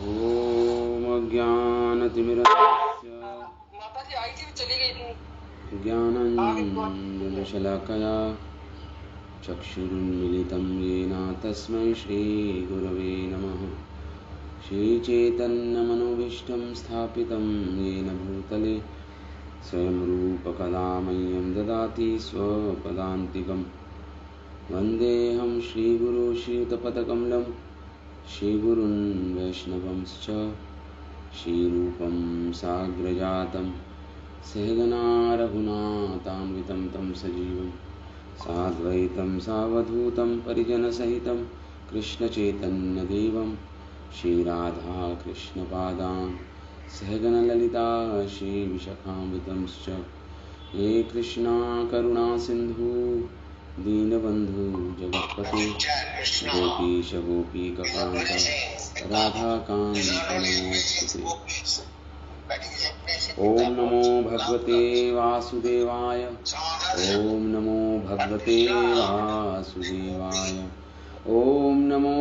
ओम अज्ञानतिमिरस्य माताजी आई थी, चली गई थी। ज्ञानञ्जनशलाकया चक्षुरुन्मिलितं येन तस्मै श्रीगुरवे नमः। श्रीचैतन्यमनोभीष्टं स्थापितं येन भूतले स्वयं रूपकदा मह्यं ददाति स्वपदान्तिकं। वन्देऽहं श्रीगुरो श्रीयुतपदकमलं श्रीगुरुन् वैष्णवंश्च। श्रीरूपं साग्रजातं सहगना रघुनाथान्वितं तं सजीवं साद्वैतं सावधूतं परिजनसहितं कृष्णचैतन्यदेवं श्रीराधाकृष्णपादान् सहगणललिता श्रीविशाखान्वितंश्च। हे कृष्णा करुणा सिन्धु दीनबन्धु जगत्पते गोपीश गोपीककान्त राधाकान्त नमोऽस्तुते। ओम नमो भगवते वासुदेवाय। ओम नमो भगवते वासुदेवाय। ओम नमो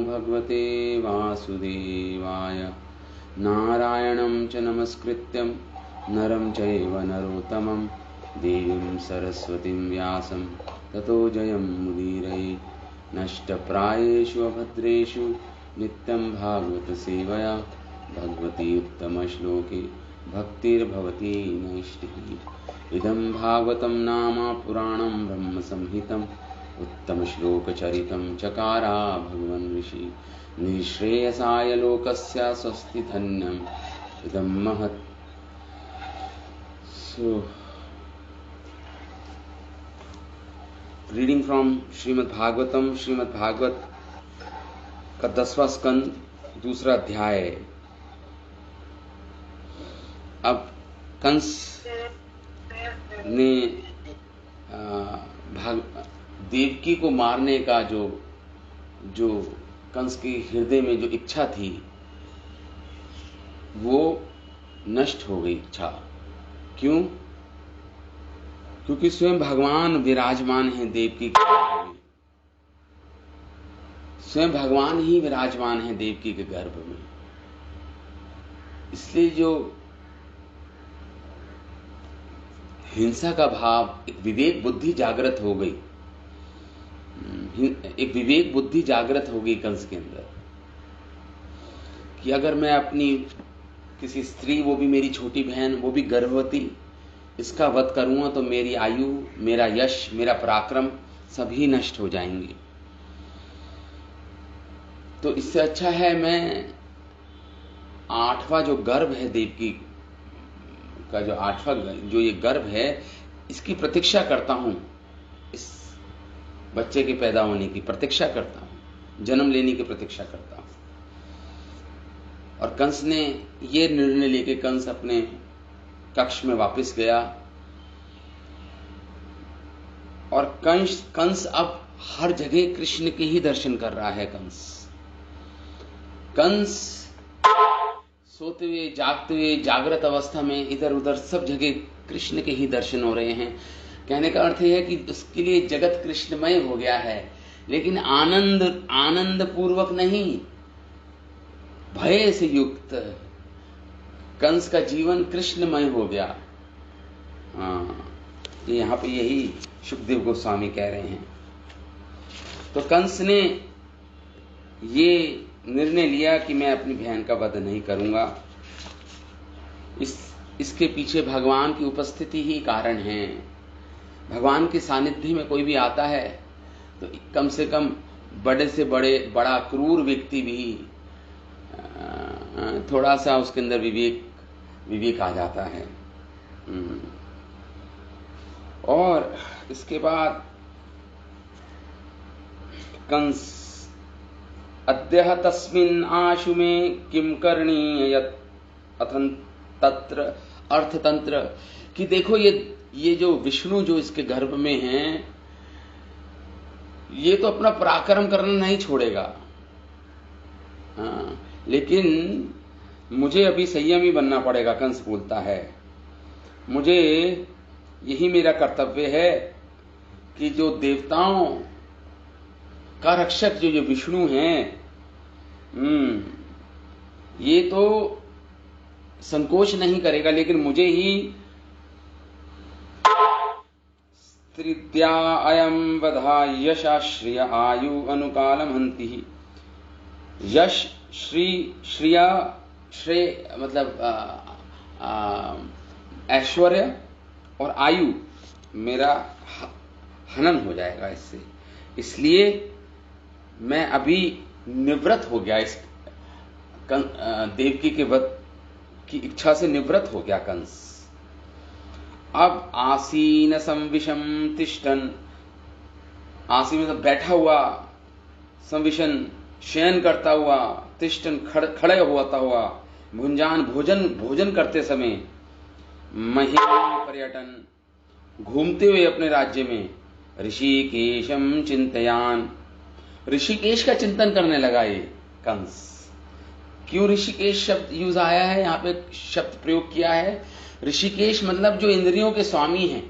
भगवते वासुदेवाय। नारायणं च नमस्कृत्यं नरं चैव नरोत्तमं देवीं सरस्वतीं व्यासं ततो जयं मुदीरये। नष्टप्रायेषु अभद्रेषु नित्यं भागवत सेवया भगवती उत्तमश्लोके भक्तिर्भवती नैष्टिकी। इदं भागवतं नाम पुराणं ब्रह्मसंहितं उत्तमश्लोकचरितं चकारा भगवन् ऋषि निःश्रेयसाय लोकस्य स्वस्ति धन्यम् इदं महत्। So, reading from Shrimad Bhagavatam, Shrimad Bhagavat का 10वां स्कंद, दूसरा अध्याय। अब कंस ने देवकी को मारने का जो कंस के हृदय में जो इच्छा थी वो नष्ट हो गई इच्छा। क्यों? क्योंकि स्वयं भगवान विराजमान हैं देवकी के गर्भ में। स्वयं भगवान ही विराजमान हैं देवकी के गर्भ में। इसलिए जो हिंसा का भाव, एक विवेक बुद्धि जागृत हो गई, एक विवेक बुद्धि जागृत हो गई कंस के अंदर कि अगर मैं अपनी किसी स्त्री, वो भी मेरी छोटी बहन, वो भी गर्भवती, इसका वध करूंगा तो मेरी आयु, मेरा यश, मेरा पराक्रम सभी नष्ट हो जाएंगे। तो इससे अच्छा है मैं 8वां जो गर्भ है देवकी का, जो 8वां जो ये गर्भ है, इसकी प्रतीक्षा करता हूं, इस बच्चे के पैदा होने की प्रतीक्षा करता हूं, जन्म लेने की प्रतीक्षा करता हूं। और कंस ने ये निर्णय लेके कंस अपने कक्ष में वापस गया। और कंस अब हर जगह कृष्ण के ही दर्शन कर रहा है। कंस सोते हुए, जागते हुए, जागृत अवस्था में इधर उधर सब जगह कृष्ण के ही दर्शन हो रहे हैं। कहने का अर्थ यह है कि उसके लिए जगत कृष्णमय हो गया है, लेकिन आनंद पूर्वक नहीं, भय से युक्त। कंस का जीवन कृष्णमय हो गया। यहां पे यही सुखदेव गोस्वामी कह रहे हैं। तो कंस ने ये निर्णय लिया कि मैं अपनी बहन का वध नहीं करूंगा। इसके पीछे भगवान की उपस्थिति ही कारण है। भगवान के सानिध्य में कोई भी आता है तो कम से कम बड़े से बड़ा क्रूर व्यक्ति भी थोड़ा सा उसके अंदर विवेक आ जाता है। और इसके बाद कंस अद्यः तस्मिन् आशु में किम करणीय अथन तत्र अर्थतंत्र, कि देखो ये जो विष्णु जो इसके गर्भ में हैं, ये तो अपना पराक्रम करना नहीं छोड़ेगा। लेकिन मुझे अभी संयमी बनना पड़ेगा। कंस बोलता है, मुझे यही मेरा कर्तव्य है कि जो देवताओं का रक्षक जो विष्णु हैं, ये तो संकोच नहीं करेगा, लेकिन मुझे ही तृतीया अयम वधा यशा श्रिय आयु अनुकालम हंति। यश, श्री, श्रिया, श्रेय मतलब ऐश्वर्य और आयु मेरा हनन हो जाएगा इससे। इसलिए मैं अभी निवृत्त हो गया, इस देवकी के वध की इच्छा से निवृत्त हो गया कंस। अब आसीन संविषम तिष्ठन, आसीन मतलब बैठा हुआ, संविशन शयन करता हुआ, तिष्ठन खड़े होता हुआ, भुंजान भोजन करते समय, महिम पर्यटन घूमते हुए अपने राज्य में, ऋषिकेशम चिंतयान, ऋषिकेश का चिंतन करने लगा ये कंस। क्यों ऋषिकेश शब्द यूज आया है, यहां पे शब्द प्रयोग किया है? ऋषिकेश मतलब जो इंद्रियों के स्वामी हैं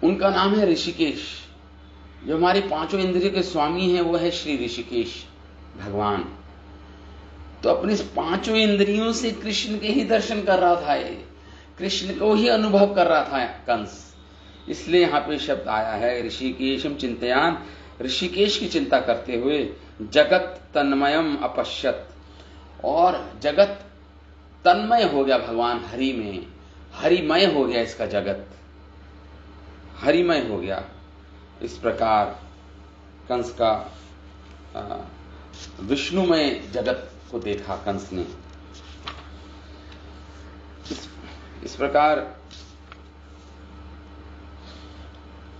उनका नाम है ऋषिकेश। जो हमारी पांचों इंद्रियों के स्वामी हैं वो है श्री ऋषिकेश भगवान। तो अपनी पांचों इंद्रियों से कृष्ण के ही दर्शन कर रहा था, ये कृष्ण को ही अनुभव कर रहा था कंस। इसलिए यहां पे शब्द आया है ऋषिकेशम चिंतयान, ऋषिकेश की चिंता करते हुए, जगत तन्मयम अपश्यत, और जगत तन्मय हो गया भगवान हरि में, हरिमय हो गया इसका जगत, हरिमय हो गया। इस प्रकार कंस का विष्णुमय जगत को देखा कंस ने। इस प्रकार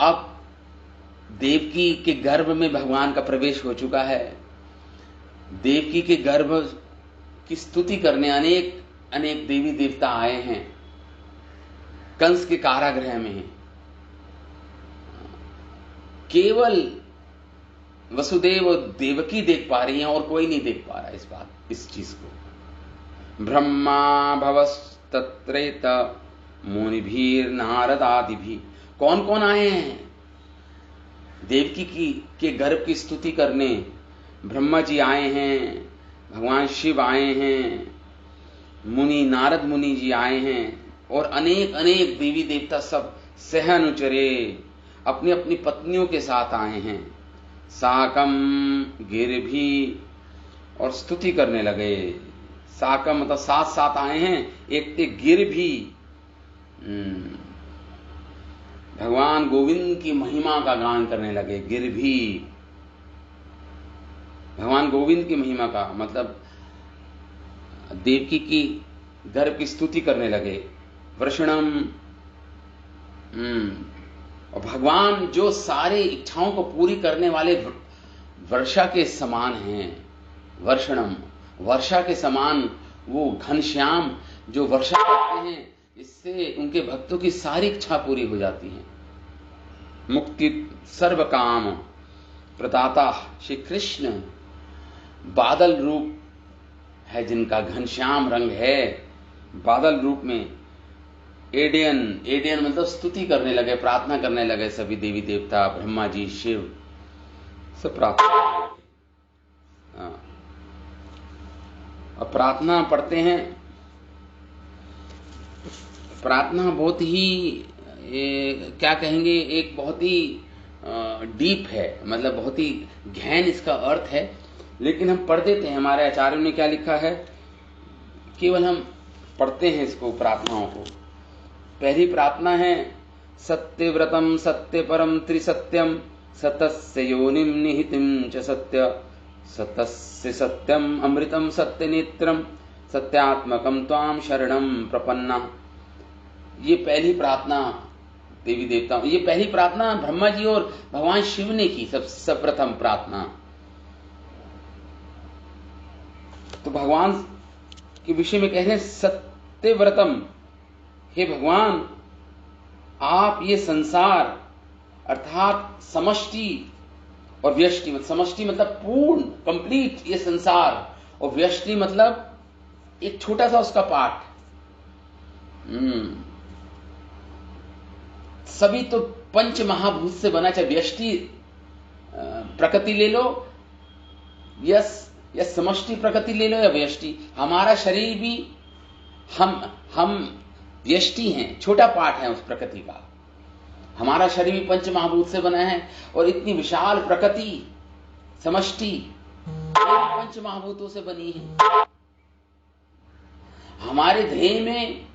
अब देवकी के गर्भ में भगवान का प्रवेश हो चुका है। देवकी के गर्भ की स्तुति करने अनेक अनेक देवी देवता आए हैं कंस के कारागृह में। केवल वसुदेव और देवकी देख पा रही हैं और कोई नहीं देख पा रहा इस चीज को। ब्रह्मा भवस्तत्रेत मुनिभीर नारद आदि भी, कौन कौन आए हैं देवकी के गर्भ की स्तुति करने? ब्रह्मा जी आए हैं, भगवान शिव आए हैं, मुनि नारद मुनि जी आए हैं, और अनेक अनेक देवी देवता सब सहनुचरे अपनी अपनी पत्नियों के साथ आए हैं। साकम गिर भी, और स्तुति करने लगे। साकम मतलब साथ साथ आए हैं, एक गिर भी। भगवान गोविंद की महिमा का गान करने लगे। गिर भी भगवान गोविंद की महिमा का मतलब देवकी की गर्भ की स्तुति करने लगे। वृषणम, और भगवान जो सारे इच्छाओं को पूरी करने वाले वर्षा के समान हैं। वर्षणम, वर्षा के समान वो घनश्याम जो वर्षा करते हैं, इससे उनके भक्तों की सारी इच्छा पूरी हो जाती है। मुक्ति सर्व काम प्रदाता श्री कृष्ण बादल रूप है, जिनका घनश्याम रंग है, बादल रूप में एडियन मतलब स्तुति करने लगे, प्रार्थना करने लगे। सभी देवी देवता, ब्रह्मा जी, शिव सब प्रार्थना करने लगे। अब प्रार्थना पढ़ते हैं। प्रार्थना बहुत ही क्या कहेंगे, एक बहुत ही डीप है, मतलब बहुत ही गहन इसका अर्थ है, लेकिन हम पढ़ देते हैं। हमारे आचार्यों ने क्या लिखा है, केवल हम पढ़ते हैं इसको, प्रार्थनाओं को। पहली प्रार्थना है, सत्यव्रतम सत्य परम त्रिसत्यम सतस्य योनिम निहितिम च सत्य सतस्य सत्यम अमृतम सत्य नेत्रम सत्यात्मकम त्वाम शरणम प्रपन्ना। ये पहली प्रार्थना देवी देवताओं, ये पहली प्रार्थना ब्रह्मा जी और भगवान शिव ने की, सर्वप्रथम प्रार्थना। तो भगवान के विषय में कह रहे हैं सत्यव्रतम, हे भगवान आप ये संसार अर्थात समष्टि और व्यष्टि, मतलब समष्टि मतलब पूर्ण कंप्लीट ये संसार, और व्यष्टि मतलब एक छोटा सा उसका पार्ट। सभी तो पंच महाभूत से बना, चाहे व्यष्टि प्रकृति ले लो, यस या समष्टि प्रकृति ले लो या व्यष्टि, हमारा शरीर भी हम व्यष्टि हैं, छोटा पार्ट है उस प्रकृति का। हमारा शरीर भी पंच महाभूत से बना है और इतनी विशाल प्रकृति समष्टि पंच महाभूतों से बनी है। हमारे ध्येय में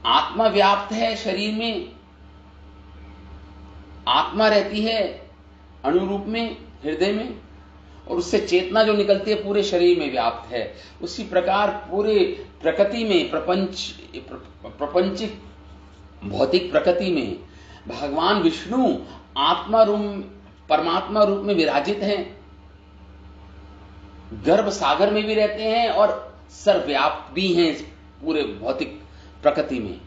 आत्मा व्याप्त है, शरीर में आत्मा रहती है अणुरूप में, हृदय में, और उससे चेतना जो निकलती है पूरे शरीर में व्याप्त है। उसी प्रकार पूरे प्रकृति में, प्रपंचिक भौतिक प्रकृति में भगवान विष्णु आत्मा रूप, परमात्मा रूप में विराजित हैं, गर्भ सागर में भी रहते हैं और सर्वव्याप्त भी हैं इस पूरे भौतिक प्रकृति में।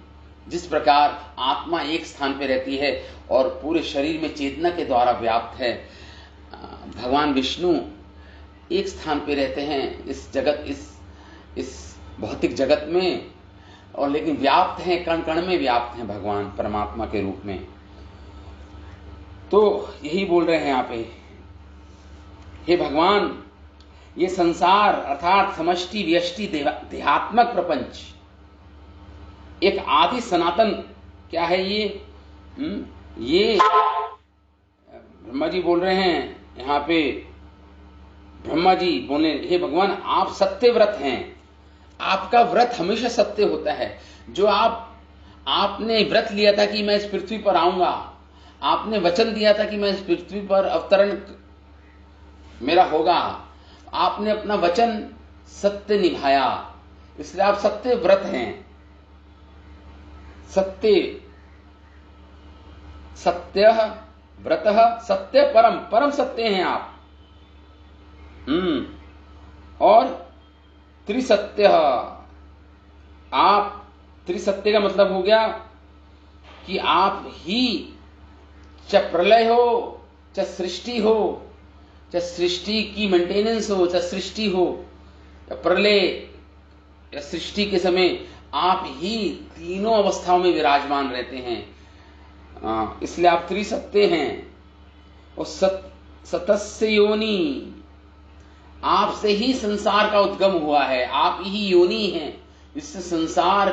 जिस प्रकार आत्मा एक स्थान पे रहती है और पूरे शरीर में चेतना के द्वारा व्याप्त है, भगवान विष्णु एक स्थान पे रहते हैं इस जगत, इस भौतिक जगत में, और लेकिन व्याप्त हैं, कण कण में व्याप्त हैं भगवान परमात्मा के रूप में। तो यही बोल रहे हैं यहाँ पे, हे भगवान, ये संसार अर्थात समष्टि व्यष्टि देहात्मक प्रपंच एक आदि सनातन क्या है ये ब्रह्मा जी बोल रहे हैं यहाँ पे। ब्रह्मा जी बोले, हे भगवान, आप सत्य व्रत हैं, आपका व्रत हमेशा सत्य होता है। जो आपने व्रत लिया था कि मैं इस पृथ्वी पर आऊंगा, आपने वचन दिया था कि मैं इस पृथ्वी पर अवतरण मेरा होगा, आपने अपना वचन सत्य निभाया, इसलिए आप सत्य व्रत हैं। सत्य व्रत सत्य परम सत्य हैं आप। और त्रिसत्य, आप त्रिसत्य का मतलब हो गया कि आप ही चाहे प्रलय हो, चाहे सृष्टि हो, चाहे सृष्टि की मेंटेनेंस हो, चाहे सृष्टि हो, या प्रलय या सृष्टि के समय आप ही तीनों अवस्थाओं में विराजमान रहते हैं, इसलिए आप त्रिसत्य हैं। और सतस्य योनि, आपसे ही संसार का उद्गम हुआ है, आप ही योनि हैं जिससे संसार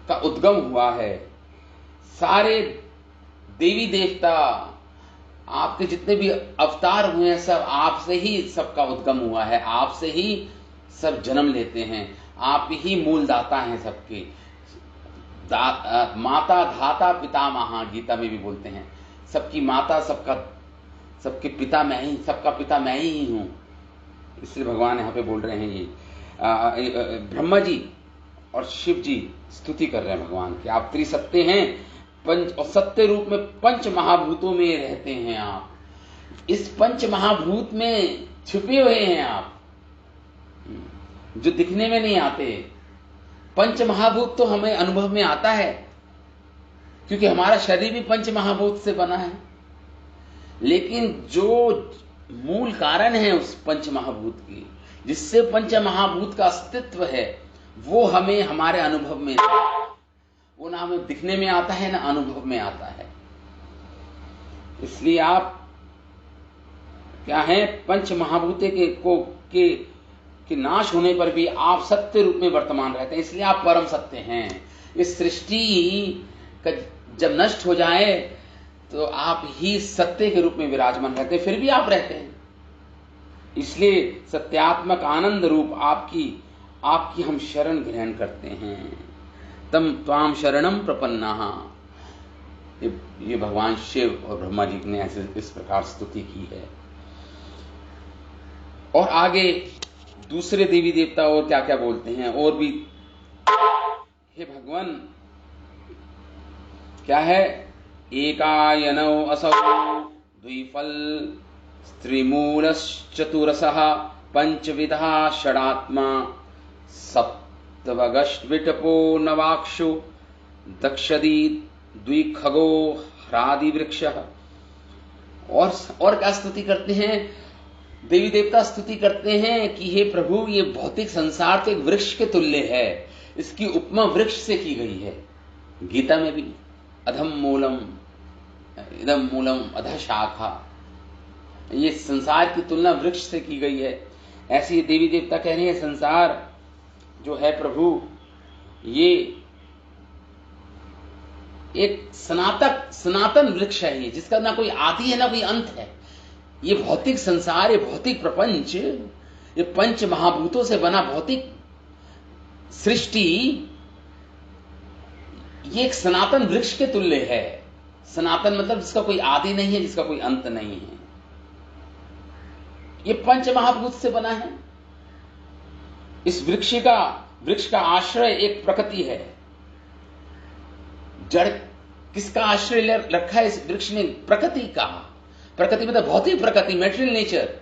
का उद्गम हुआ है। सारे देवी देवता, आपके जितने भी अवतार हुए हैं, सब आपसे ही सबका उद्गम हुआ है, आपसे ही सब जन्म लेते हैं, आप ही मूल दाता हैं सबके। माता धाता पितामह गीता में भी बोलते हैं, सबकी माता, सबके पिता मैं ही, सबका पिता मैं ही हूं। इसलिए भगवान यहां पे बोल रहे हैं ये ब्रह्मा जी और शिव जी स्तुति कर रहे हैं भगवान की, आप त्रिसत्य हैं, पंच और सत्य रूप में पंच महाभूतों में रहते हैं आप, इस पंच महाभूत में छुपे हुए हैं आप, जो दिखने में नहीं आते। पंच महाभूत तो हमें अनुभव में आता है क्योंकि हमारा शरीर भी पंच महाभूत से बना है, लेकिन जो मूल कारण है उस पंच महाभूत की, जिससे पंच महाभूत का अस्तित्व है, वो हमें हमारे अनुभव में, वो ना हमें दिखने में आता है ना अनुभव में आता है। इसलिए आप क्या है, पंच महाभूते के नाश होने पर भी आप सत्य रूप में वर्तमान रहते हैं, इसलिए आप परम सत्य हैं। इस सृष्टि का जब नष्ट हो जाए तो आप ही सत्य के रूप में विराजमान रहते हैं, फिर भी आप रहते हैं। इसलिए सत्यात्मक आनंद रूप आपकी हम शरण ग्रहण करते हैं। तम त्वाम शरणम प्रपन्नाः, ये भगवान शिव और ब्रह्मा जी ने ऐसे इस प्रकार स्तुति की है। और आगे दूसरे देवी देवता और क्या क्या बोलते हैं, और भी, हे भगवान, क्या है, एकायनौ असौ द्विफल स्त्रीमूलश्चतुरसः पंचविधा षडात्मा सप्तवगष्टविटपो नवाक्षु दक्षदी द्विखगो ह्रादि वृक्षः। और क्या स्तुति करते हैं देवी देवता, स्तुति करते हैं कि हे प्रभु, ये भौतिक संसार तो एक वृक्ष के तुल्य है, इसकी उपमा वृक्ष से की गई है। गीता में भी अधम मूलम इदम मूलम अध शाखा, ये संसार की तुलना वृक्ष से की गई है। ऐसे ही देवी देवता कह रहे हैं संसार जो है प्रभु, ये एक सनातन वृक्ष है, ये जिसका ना कोई आदि है ना कोई अंत है। ये भौतिक संसार, ये भौतिक प्रपंच, ये पंच महाभूतों से बना भौतिक सृष्टि, ये एक सनातन वृक्ष के तुल्य है। सनातन मतलब जिसका कोई आदि नहीं है, जिसका कोई अंत नहीं है। ये पंच महाभूत से बना है। इस वृक्ष का आश्रय एक प्रकृति है। जड़ किसका आश्रय रखा है इस वृक्ष ने? प्रकृति का। प्रकृति मतलब भौतिक प्रकृति, मेटेरियल नेचर।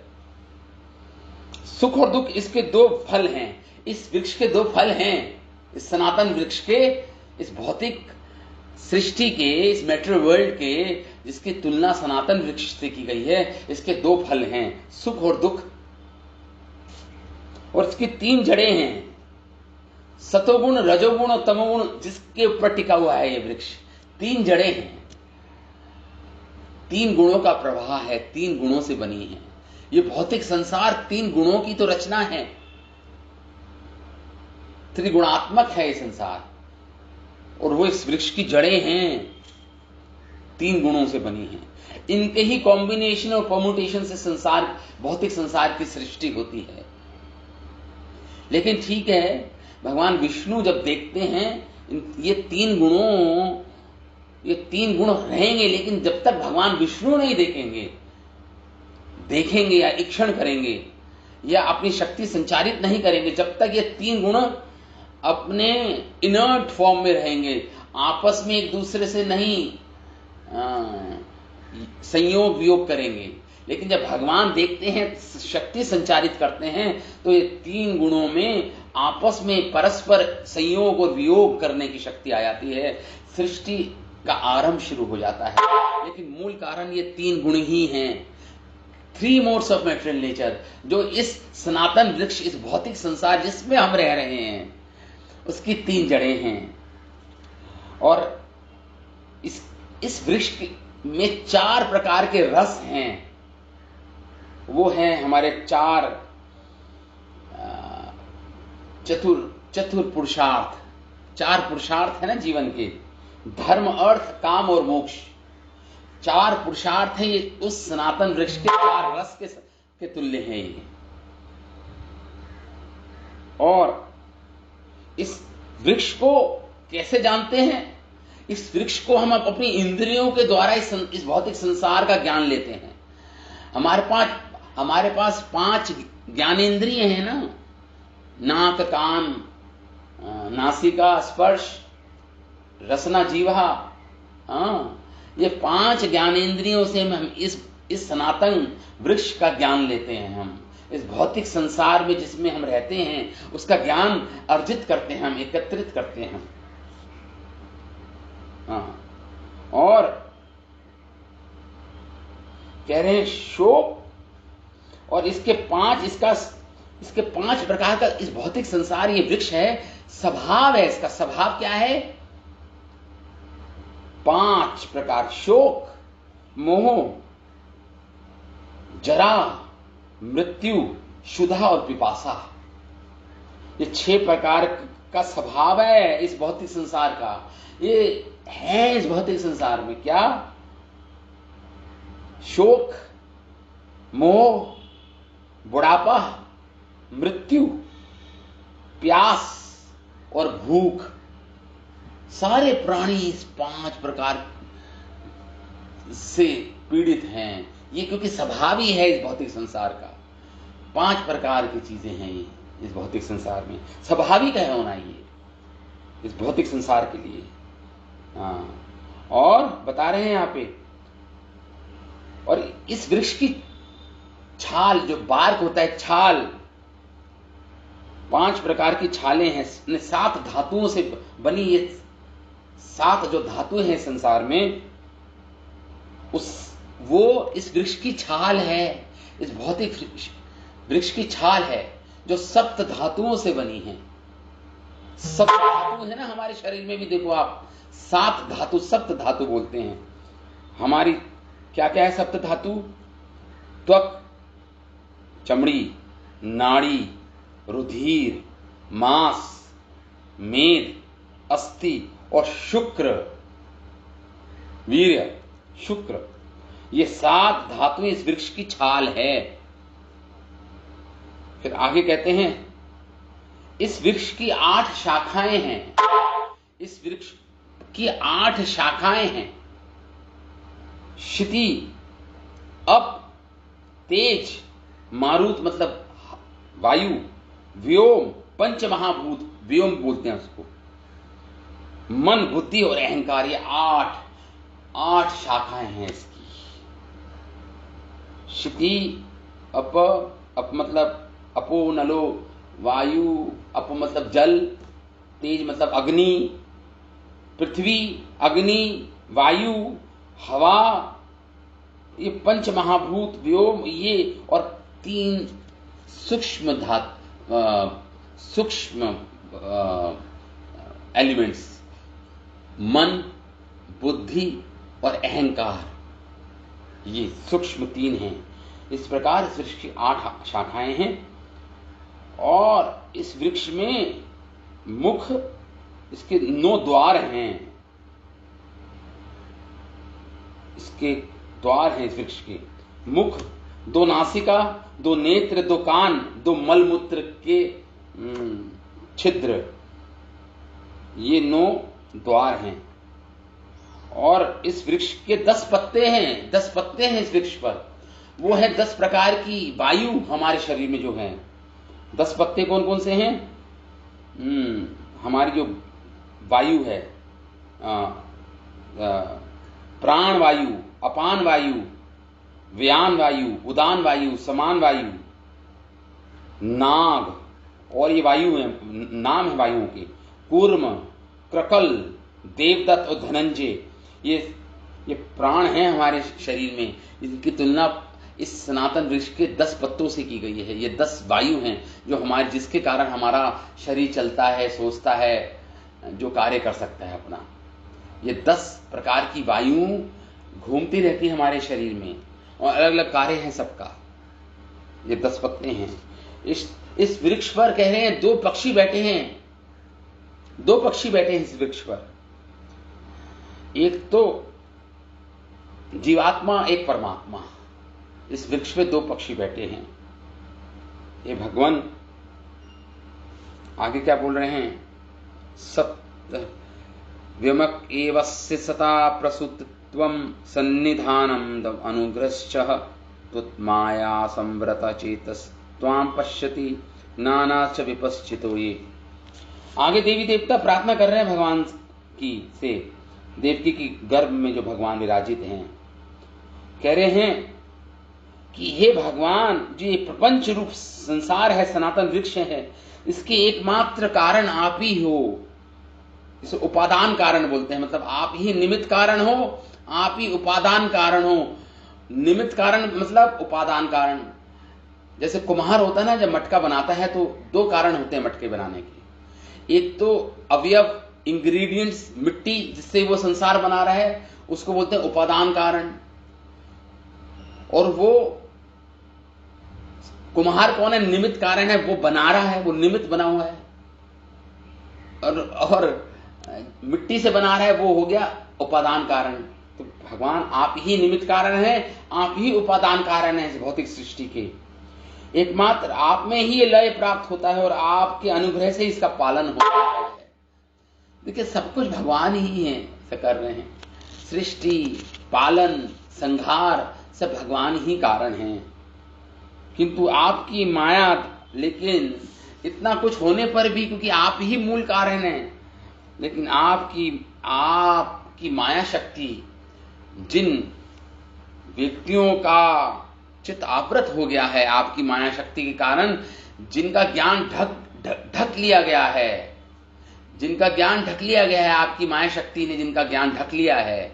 सुख और दुख इसके दो फल हैं। इस वृक्ष के दो फल हैं। इस सनातन वृक्ष के, इस भौतिक सृष्टि के, इस मेटेरियल वर्ल्ड के, जिसकी तुलना सनातन वृक्ष से की गई है, इसके दो फल हैं, सुख और दुख। और इसकी 3 जड़ें हैं, सतोगुण, रजोगुण और तमोगुण, जिसके ऊपर टिका हुआ है ये वृक्ष। 3 जड़ें हैं, 3 गुणों का प्रवाह है, 3 गुणों से बनी है ये भौतिक संसार। 3 गुणों की तो रचना है, त्रिगुणात्मक है ये संसार। और वो इस वृक्ष की जड़ें हैं, 3 गुणों से बनी हैं। इनके ही कॉम्बिनेशन और परम्यूटेशन से संसार, भौतिक संसार की सृष्टि होती है। लेकिन ठीक है, भगवान विष्णु जब देखते हैं ये 3 गुण रहेंगे, लेकिन जब तक भगवान विष्णु नहीं देखेंगे या ईक्षण करेंगे या अपनी शक्ति संचारित नहीं करेंगे, जब तक ये 3 गुण अपने इनर्ट फॉर्म में रहेंगे, आपस में एक दूसरे से नहीं संयोग वियोग करेंगे। लेकिन जब भगवान देखते हैं, शक्ति संचारित करते हैं, तो ये 3 गुणों में आपस में परस्पर संयोग और वियोग करने की शक्ति आ जाती है। सृष्टि का आरंभ शुरू हो जाता है। लेकिन मूल कारण ये 3 गुण ही हैं। 3 मोड्स ऑफ मेटेरियल नेचर, जो इस सनातन वृक्ष, इस भौतिक संसार जिसमें हम रह रहे हैं, उसकी 3 जड़ें हैं। और इस वृक्ष में 4 प्रकार के रस हैं। वो हैं हमारे 4 चतुर पुरुषार्थ। 4 पुरुषार्थ है ना जीवन के, धर्म, अर्थ, काम और मोक्ष। 4 पुरुषार्थ हैं ये उस सनातन वृक्ष के 4 रस के तुल्य हैं ये। और इस वृक्ष को कैसे जानते हैं? इस वृक्ष को हम अपनी इंद्रियों के द्वारा इस भौतिक संसार का ज्ञान लेते हैं। हमारे पास 5 ज्ञानेंद्रिय हैं ना, नाक, कान, नासिका, स्पर्श, रसना, जीवा। ये 5 ज्ञानेंद्रियों से हम इस सनातन वृक्ष का ज्ञान लेते हैं। हम इस भौतिक संसार में जिसमें हम रहते हैं, उसका ज्ञान अर्जित करते हैं, हम एकत्रित करते हैं। और कह रहे हैं शोक, और इसके 5 प्रकार का इस भौतिक संसार, ये वृक्ष है, स्वभाव है इसका। स्वभाव क्या है? 5 प्रकार, शोक, मोह, जरा, मृत्यु, क्षुधा और पिपासा। ये 6 प्रकार का स्वभाव है इस भौतिक संसार का। ये है इस भौतिक संसार में क्या? शोक, मोह, बुढ़ापा, मृत्यु, प्यास और भूख। सारे प्राणी इस 5 प्रकार से पीड़ित हैं। ये क्योंकि स्वभाव ही है इस भौतिक संसार का। 5 प्रकार की चीजें हैं ये इस भौतिक संसार में, स्वाभाविक है होना ये इस भौतिक संसार के लिए। और बता रहे हैं यहां पे, और इस वृक्ष की छाल, जो बार्क होता है, छाल, 5 प्रकार की छालें हैं। 7 धातुओं से बनी ये 7 जो धातु हैं संसार में, वो इस वृक्ष की छाल है। इस भौतिक वृक्ष की छाल है जो 7 धातुओं से बनी है। 7 धातु है ना हमारे शरीर में भी, देखो आप, 7 धातु, सप्त धातु बोलते हैं। हमारी क्या क्या है सप्त धातु? त्वक चमड़ी, नाड़ी, रुधिर, मांस, मेद, अस्थि और शुक्र, वीर्य, शुक्र, ये 7 धातुएं इस वृक्ष की छाल है। फिर आगे कहते हैं इस वृक्ष की 8 शाखाएं हैं। इस वृक्ष की 8 शाखाएं हैं। क्षिति, अप, तेज, मारुत मतलब वायु, व्योम, पंच महाभूत, व्योम बोलते हैं उसको, मन, बुद्धि और अहंकार, ये 8 शाखाएं हैं इसकी। क्षिति, अप मतलब अपो नलो वायु, अप मतलब जल, तेज मतलब अग्नि, पृथ्वी, अग्नि, वायु, हवा, ये पंच महाभूत, व्योम, ये और 3 सूक्ष्म एलिमेंट्स, मन, बुद्धि और अहंकार, ये सूक्ष्म 3 हैं। इस प्रकार इस वृक्ष की 8 शाखाएं हैं और इस वृक्ष में मुख, इसके 9 द्वार हैं। इसके द्वार हैं इस वृक्ष के। मुख, 2 नासिका, 2 नेत्र, 2 कान, 2 मलमूत्र के छिद्र, ये 9 द्वार हैं। और इस वृक्ष के 10 पत्ते हैं। 10 पत्ते हैं इस वृक्ष पर। वो है 10 प्रकार की वायु हमारे शरीर में जो है। 10 पत्ते कौन कौन से हैं? हमारी जो वायु है, प्राण वायु, अपान वायु, व्यान वायु, उदान वायु, समान वायु, नाग, और ये वायु है, नाम है वायुओं के, कूर्म, क्रकल, देवदत्त और धनंजय, ये प्राण हैं हमारे शरीर में। इनकी तुलना इस सनातन वृक्ष के 10 पत्तों से की गई है। ये 10 वायु हैं जो हमारे, जिसके कारण हमारा शरीर चलता है, सोचता है, जो कार्य कर सकता है अपना। ये 10 प्रकार की वायु घूमती रहती है हमारे शरीर में और अलग अलग कार्य है सबका। ये 10 पत्ते हैं। इस वृक्ष पर कह रहे हैं 2 पक्षी बैठे हैं। 2 पक्षी बैठे हैं इस वृक्ष पर। एक तो जीवात्मा, एक परमात्मा। इस वृक्ष पे 2 पक्षी बैठे हैं। ये भगवान आगे क्या बोल रहे हैं? सत्य व्यमक एवस्य सता प्रसुतत्वम सन्निधानम अनुग्रश्च त्वत्माया संव्रत चेतस त्वाम पश्यति नानाच विपश्चितो। ये आगे देवी देवता प्रार्थना कर रहे हैं भगवान की से, देवकी की गर्भ में जो भगवान विराजित हैं। कह रहे हैं कि हे भगवान, जो ये प्रपंच रूप संसार है, सनातन वृक्ष है, इसके एकमात्र कारण आप ही हो। इसे उपादान कारण बोलते हैं, मतलब आप ही निमित्त कारण हो, आप ही उपादान कारण हो। निमित्त कारण मतलब उपादान कारण। जैसे कुम्हार होता है ना, जब मटका बनाता है तो 2 कारण होते हैं मटके बनाने के। एक तो अवयव, इंग्रेडिएंट्स, मिट्टी जिससे वो संसार बना रहा है, उसको बोलते हैं उपादान कारण। और वो कुम्हार कौन है? निमित्त कारण है, वो बना रहा है, वो निमित्त बना हुआ है। और मिट्टी से बना रहा है, वो हो गया उपादान कारण। तो भगवान आप ही निमित्त कारण है, आप ही उपादान कारण है इस भौतिक सृष्टि के। एकमात्र आप में ही ये लय प्राप्त होता है और आपके अनुग्रह से इसका पालन होता है। देखिए, सब कुछ भगवान ही है ऐसा कर रहे हैं। सृष्टि, पालन, संहार सब भगवान ही कारण हैं। किंतु आपकी माया, लेकिन इतना कुछ होने पर भी, क्योंकि आप ही मूल कारण हैं, लेकिन आपकी माया शक्ति जिन व्यक्तियों का चित्त आवृत हो गया है, आपकी माया शक्ति के कारण जिनका ज्ञान ढक लिया गया है, जिनका ज्ञान ढक लिया गया है, आपकी माया शक्ति ने जिनका ज्ञान ढक लिया है,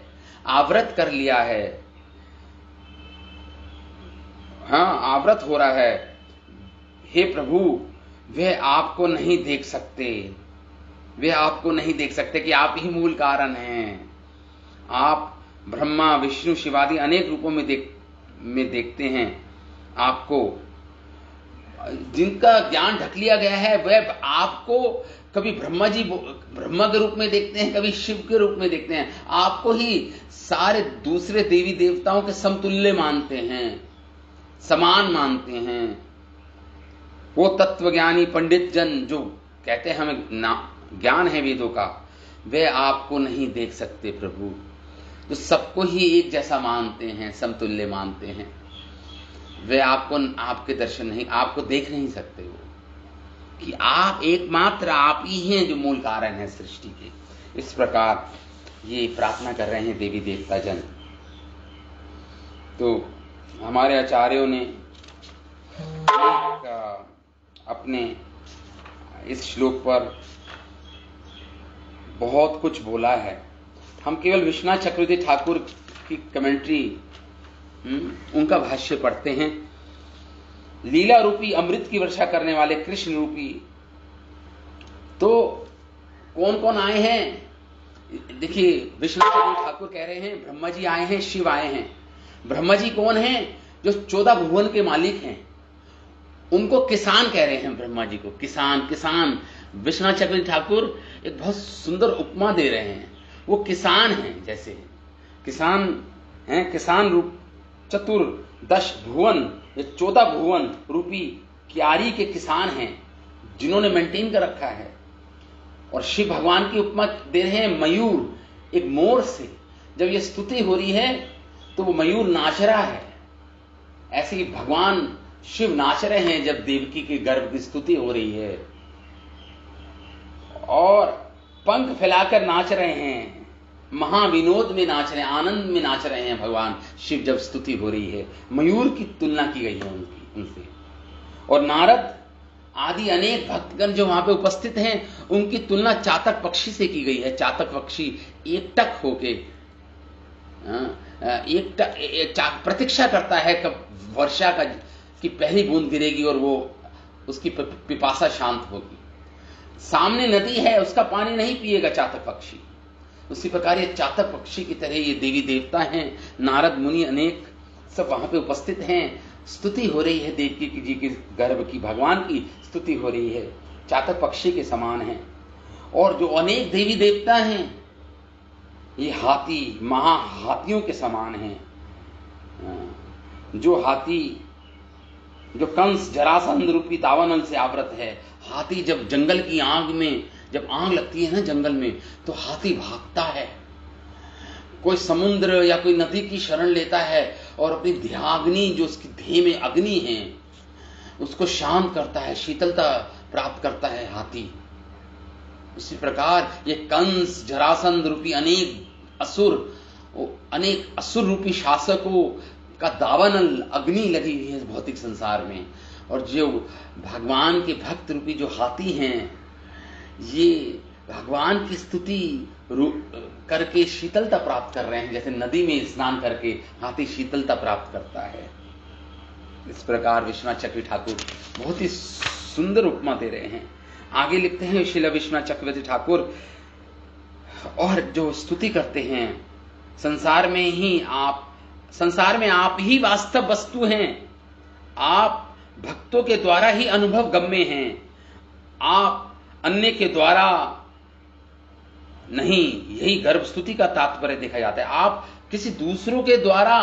आवृत कर लिया है, हाँ, आवृत हो रहा है। हे प्रभु, वे आपको नहीं देख सकते, वे आपको नहीं देख सकते कि आप ही मूल कारण हैं। आप ब्रह्मा, विष्णु, शिवादि अनेक रूपों में देखते हैं, आपको, जिनका ज्ञान ढक लिया गया है, वह आपको कभी ब्रह्मा के रूप में देखते हैं, कभी शिव के रूप में देखते हैं, आपको ही सारे दूसरे देवी देवताओं के समतुल्य मानते हैं, समान मानते हैं। वो तत्वज्ञानी पंडित जन जो कहते हैं हमें ज्ञान है वेदों का, वे आपको नहीं देख सकते प्रभु। तो सबको ही एक जैसा मानते हैं, समतुल्य मानते हैं, वे आपको, आपके दर्शन नहीं, आपको देख नहीं सकते वो, कि आप एकमात्र आप ही हैं जो मूल कारण है सृष्टि के। इस प्रकार ये प्रार्थना कर रहे हैं देवी देवता जन। तो हमारे आचार्यों ने अपने इस श्लोक पर बहुत कुछ बोला है। हम केवल विश्वनाथ चक्रवर्ती ठाकुर की कमेंट्री, उनका भाष्य पढ़ते हैं। लीला रूपी अमृत की वर्षा करने वाले कृष्ण रूपी, तो कौन कौन आए हैं? देखिए, विश्वनाथ चक्रवर्ती ठाकुर कह रहे हैं ब्रह्मा जी आए हैं, शिव आए हैं। ब्रह्मा जी कौन हैं? जो 14 भुवन के मालिक हैं, उनको किसान कह रहे हैं। ब्रह्मा जी को किसान विश्वनाथ चक्रवर्ती ठाकुर एक बहुत सुंदर उपमा दे रहे हैं। वो किसान हैं, जैसे किसान हैं, किसान रूप चतुर्दश भुवन, ये 14 भुवन रूपी क्यारी के किसान हैं, जिन्होंने मेंटेन कर रखा है। और शिव भगवान की उपमा दे रहे हैं मयूर, एक मोर से। जब ये स्तुति हो रही है तो वो मयूर नाच रहा है, ऐसे ही भगवान शिव नाच रहे हैं जब देवकी के गर्भ की स्तुति हो रही है, और पंख फैलाकर नाच रहे हैं, महाविनोद में नाच रहे हैं, आनंद में नाच रहे हैं भगवान शिव जब स्तुति हो रही है। मयूर की तुलना की गई है उनसे। और नारद आदि अनेक भक्तगण जो वहां पे उपस्थित हैं, उनकी तुलना चातक पक्षी से की गई है। चातक पक्षी एकटक होके प्रतीक्षा करता है कब वर्षा की पहली बूंद गिरेगी और वो उसकी पिपासा शांत होगी। सामने नदी है, उसका पानी नहीं पिएगा चातक पक्षी। उसी प्रकार ये चातक पक्षी की तरह ये देवी देवता हैं, नारद मुनि अनेक सब वहां पे उपस्थित हैं। स्तुति हो रही है देवकी जी के गर्भ की, भगवान की स्तुति हो रही है, चातक पक्षी के समान है। और जो अनेक देवी देवता हैं, ये हाथी महाहाथियों के समान हैं। जो हाथी, जो कंस जरासंध रूपी दावानल से आवृत है। हाथी जब जंगल की आग में, जब आग लगती है ना जंगल में, तो हाथी भागता है। कोई समुद्र या कोई नदी की शरण लेता है और अपनी ध्याग्नि, जो उसकी देह में अग्नि है, उसको शांत करता है, शीतलता प्राप्त करता है हाथी। उसी प्रकार ये कंस जरासंध रूपी अनेक असुर रूपी शासकों का दावानल अग्नि लगी हुई है भौतिक संसार में। और जो भगवान के भक्त रूपी जो हाथी हैं, ये भगवान की स्तुति करके शीतलता प्राप्त कर रहे हैं, जैसे नदी में स्नान करके हाथी शीतलता प्राप्त करता है। इस प्रकार विश्वनाथ चक्रवर्ती ठाकुर बहुत ही सुंदर उपमा दे रहे हैं। आगे लिखते हैं श्रील विश्वनाथ चक्रवर्ती ठाकुर, और जो स्तुति करते हैं, संसार में आप ही वास्तव वस्तु हैं। आप भक्तों के द्वारा ही अनुभव गम्य हैं, आप अन्य के द्वारा नहीं। यही गर्भ स्तुति का तात्पर्य देखा जाता है। आप किसी दूसरों के द्वारा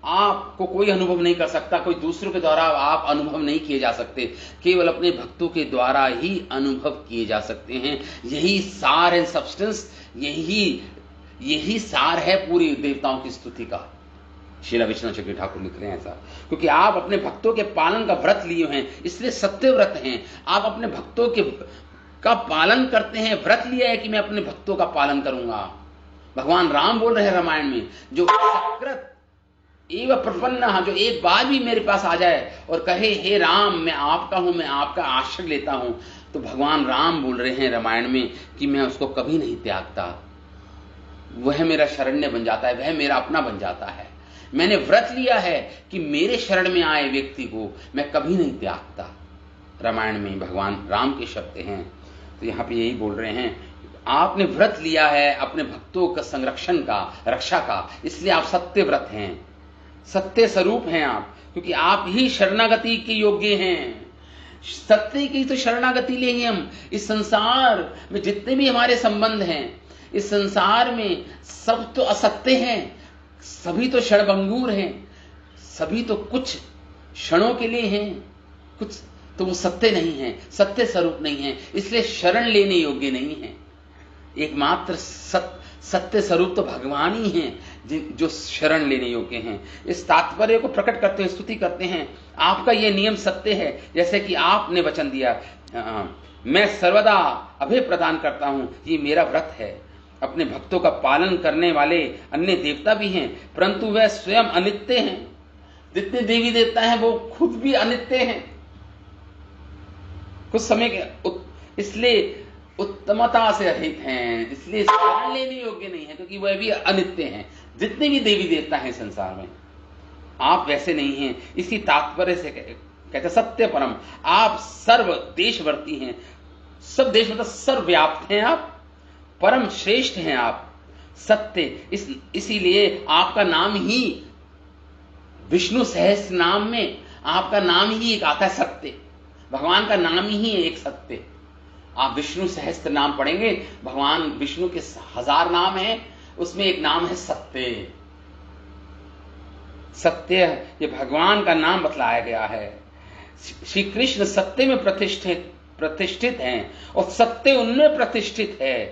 आपको कोई अनुभव नहीं कर सकता, कोई दूसरों के द्वारा आप अनुभव नहीं किए जा सकते, केवल अपने भक्तों के द्वारा ही अनुभव किए जा सकते हैं। यही सार है, सब्सटेंस, यही सार है पूरी देवताओं की स्तुति का। श्रील विश्वनाथ चक्रवर्ती ठाकुर लिख रहे हैं ऐसा, क्योंकि आप अपने भक्तों के पालन का व्रत लिए हैं, इसलिए सत्य व्रत हैं। आप अपने भक्तों का पालन करते हैं, व्रत लिया है कि मैं अपने भक्तों का पालन करूंगा। भगवान राम बोल रहे हैं रामायण में, जो सकृत एवं प्रपन्न, जो एक बार भी मेरे पास आ जाए और कहे हे राम मैं आपका हूं, मैं आपका आश्रय लेता हूं, तो भगवान राम बोल रहे हैं रामायण में कि मैं उसको कभी नहीं त्यागता। वह मेरा शरण्य बन जाता है, वह मेरा अपना बन जाता है। मैंने व्रत लिया है कि मेरे शरण में आए व्यक्ति को मैं कभी नहीं त्यागता। रामायण में भगवान राम के शब्द हैं। तो यहां पे यही बोल रहे हैं, आपने व्रत लिया है अपने भक्तों का संरक्षण का, रक्षा का, इसलिए आप सत्य व्रत हैं, सत्य स्वरूप हैं आप। क्योंकि आप ही शरणागति के योग्य हैं। सत्य की तो शरणागति लेंगे हम। इस संसार में जितने भी हमारे संबंध हैं, इस संसार में सब तो असत्य हैं, सभी तो क्षणभंगुर हैं, सभी तो कुछ क्षणों के लिए हैं, कुछ तो वो सत्य नहीं है, सत्य स्वरूप नहीं है, इसलिए शरण लेने योग्य नहीं है। एकमात्र सत्य स्वरूप तो भगवान ही हैं जो शरण लेने योग्य हैं। इस तात्पर्य को प्रकट करते हुए स्तुति करते हैं, आपका यह नियम सत्य है, जैसे कि आपने वचन दिया, मैं सर्वदा अभय प्रदान करता हूं, ये मेरा व्रत है। अपने भक्तों का पालन करने वाले अन्य देवता भी हैं, परंतु वह स्वयं अनित्य हैं। जितने देवी देवता हैं वो खुद भी अनित्य हैं, कुछ समय के इसलिए उत्तमता से रहित हैं, इसलिए शरण लेने योग्य नहीं है, क्योंकि वह भी अनित्य हैं। जितने भी देवी देवता हैं संसार में, आप वैसे नहीं हैं। इसी तात्पर्य से कहते सत्य परम, आप सर्व देशवर्ती हैं, सब देश मतलब सर्वव्याप्त हैं आप, परम श्रेष्ठ हैं आप, सत्य। इसीलिए आपका नाम ही विष्णु सहस्त्र नाम में आपका नाम ही एक आता है, सत्य। भगवान का नाम ही है एक सत्य। आप विष्णु सहस्त्र नाम पढ़ेंगे, भगवान विष्णु के 1000 नाम हैं, उसमें एक नाम है सत्य। सत्य ये भगवान का नाम बतलाया गया है। श्री कृष्ण सत्य में प्रतिष्ठित हैं और सत्य उनमें प्रतिष्ठित है।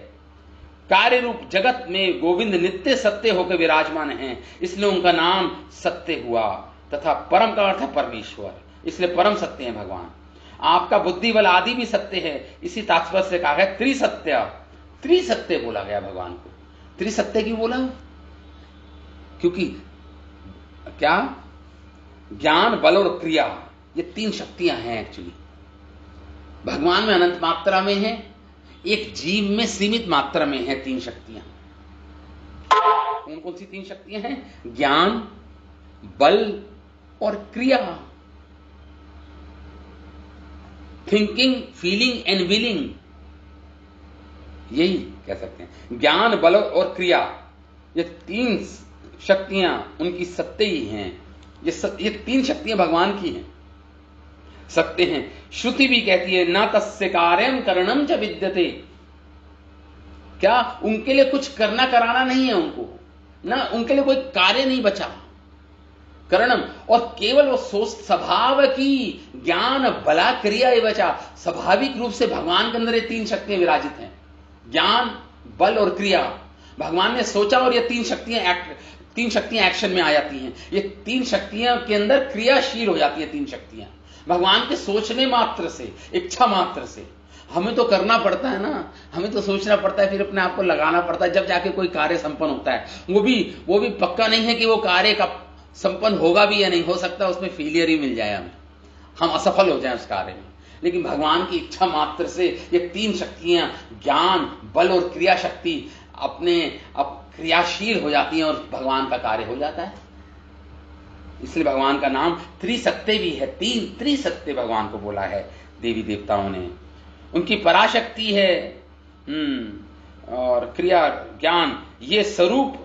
कार्य रूप जगत में गोविंद नित्य सत्य होकर विराजमान हैं, इसलिए उनका नाम सत्य हुआ। तथा परम का अर्थ है परमेश्वर, इसलिए परम सत्य है भगवान। आपका बुद्धि बल आदि भी सत्य है, इसी तात्पर्य से कहा है त्रिसत्य। त्रिसत्य बोला गया भगवान को। त्रिसत्य क्यों बोला? क्योंकि क्या ज्ञान बल और क्रिया ये 3 शक्तियां हैं। एक्चुअली भगवान में अनंत मात्रा में है, एक जीव में सीमित मात्रा में है 3 शक्तियां। कौन कौन सी 3 शक्तियां हैं? ज्ञान, बल और क्रिया। थिंकिंग, फीलिंग एंड विलिंग, यही कह सकते हैं। ज्ञान, बल और क्रिया, ये 3 शक्तियां उनकी सत्य ही हैं। ये 3 शक्तियां भगवान की हैं, सत्य हैं। श्रुति भी कहती है न तस्य कार्यम करणम च विद्यते। क्या उनके लिए कुछ करना कराना नहीं है, उनको ना, उनके लिए कोई कार्य नहीं बचा। करणम, और केवल वो सोच स्वभाव की ज्ञान बला क्रिया ही बचा। स्वाभाविक रूप से भगवान के अंदर ये 3 शक्तियां विराजित हैं, ज्ञान, बल और क्रिया। भगवान ने सोचा और ये 3 शक्तियां एक्शन में आ जाती हैं। ये 3 शक्तियां के अंदर क्रियाशील हो जाती है। 3 शक्तियां भगवान के सोचने मात्र से, इच्छा मात्र से। हमें तो करना पड़ता है ना, हमें तो सोचना पड़ता है, फिर अपने आप को लगाना पड़ता है, जब जाके कोई कार्य संपन्न होता है। वो भी पक्का नहीं है कि वो कार्य का संपन्न होगा भी या नहीं, हो सकता है उसमें फेलियर ही मिल जाए, हम असफल हो जाए उस कार्य में। लेकिन भगवान की इच्छा मात्र से ये 3 शक्तियां ज्ञान, बल और क्रिया शक्ति अब क्रियाशील हो जाती हैं और भगवान का कार्य हो जाता है। इसलिए भगवान का नाम त्रिसत्य भी है। 3 त्रिसत्य भगवान को बोला है देवी देवताओं ने। उनकी पराशक्ति है और क्रिया, ज्ञान, ये स्वरूप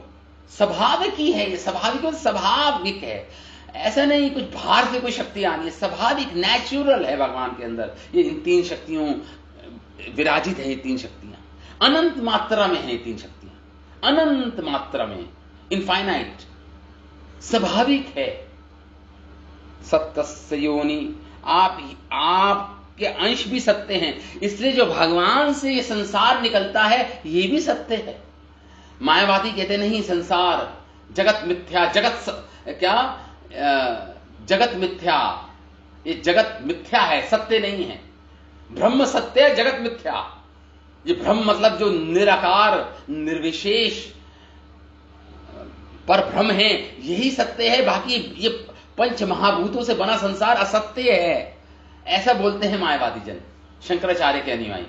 स्वभाव की है। ये स्वाभाविक है, ऐसा नहीं कुछ बाहर से कोई शक्ति आनी है, स्वाभाविक नेचुरल है भगवान के अंदर। ये इन 3 शक्तियों विराजित है। ये 3 शक्तियां अनंत मात्रा में है। 3 शक्तियां अनंत मात्रा में, इनफाइनाइट, स्वाभाविक है। सत्यस्य योनि, आपके अंश भी सत्य हैं, इसलिए जो भगवान से ये संसार निकलता है ये भी सत्य है। मायावादी कहते नहीं संसार जगत मिथ्या, जगत मिथ्या, ये जगत मिथ्या है, सत्य नहीं है। ब्रह्म सत्य है, जगत मिथ्या। ये ब्रह्म मतलब जो निराकार निर्विशेष पर ब्रह्म है, यही सत्य है। बाकी ये 5 महाभूतों से बना संसार असत्य है, ऐसा बोलते हैं मायावादी जन, शंकराचार्य के अनुयायी,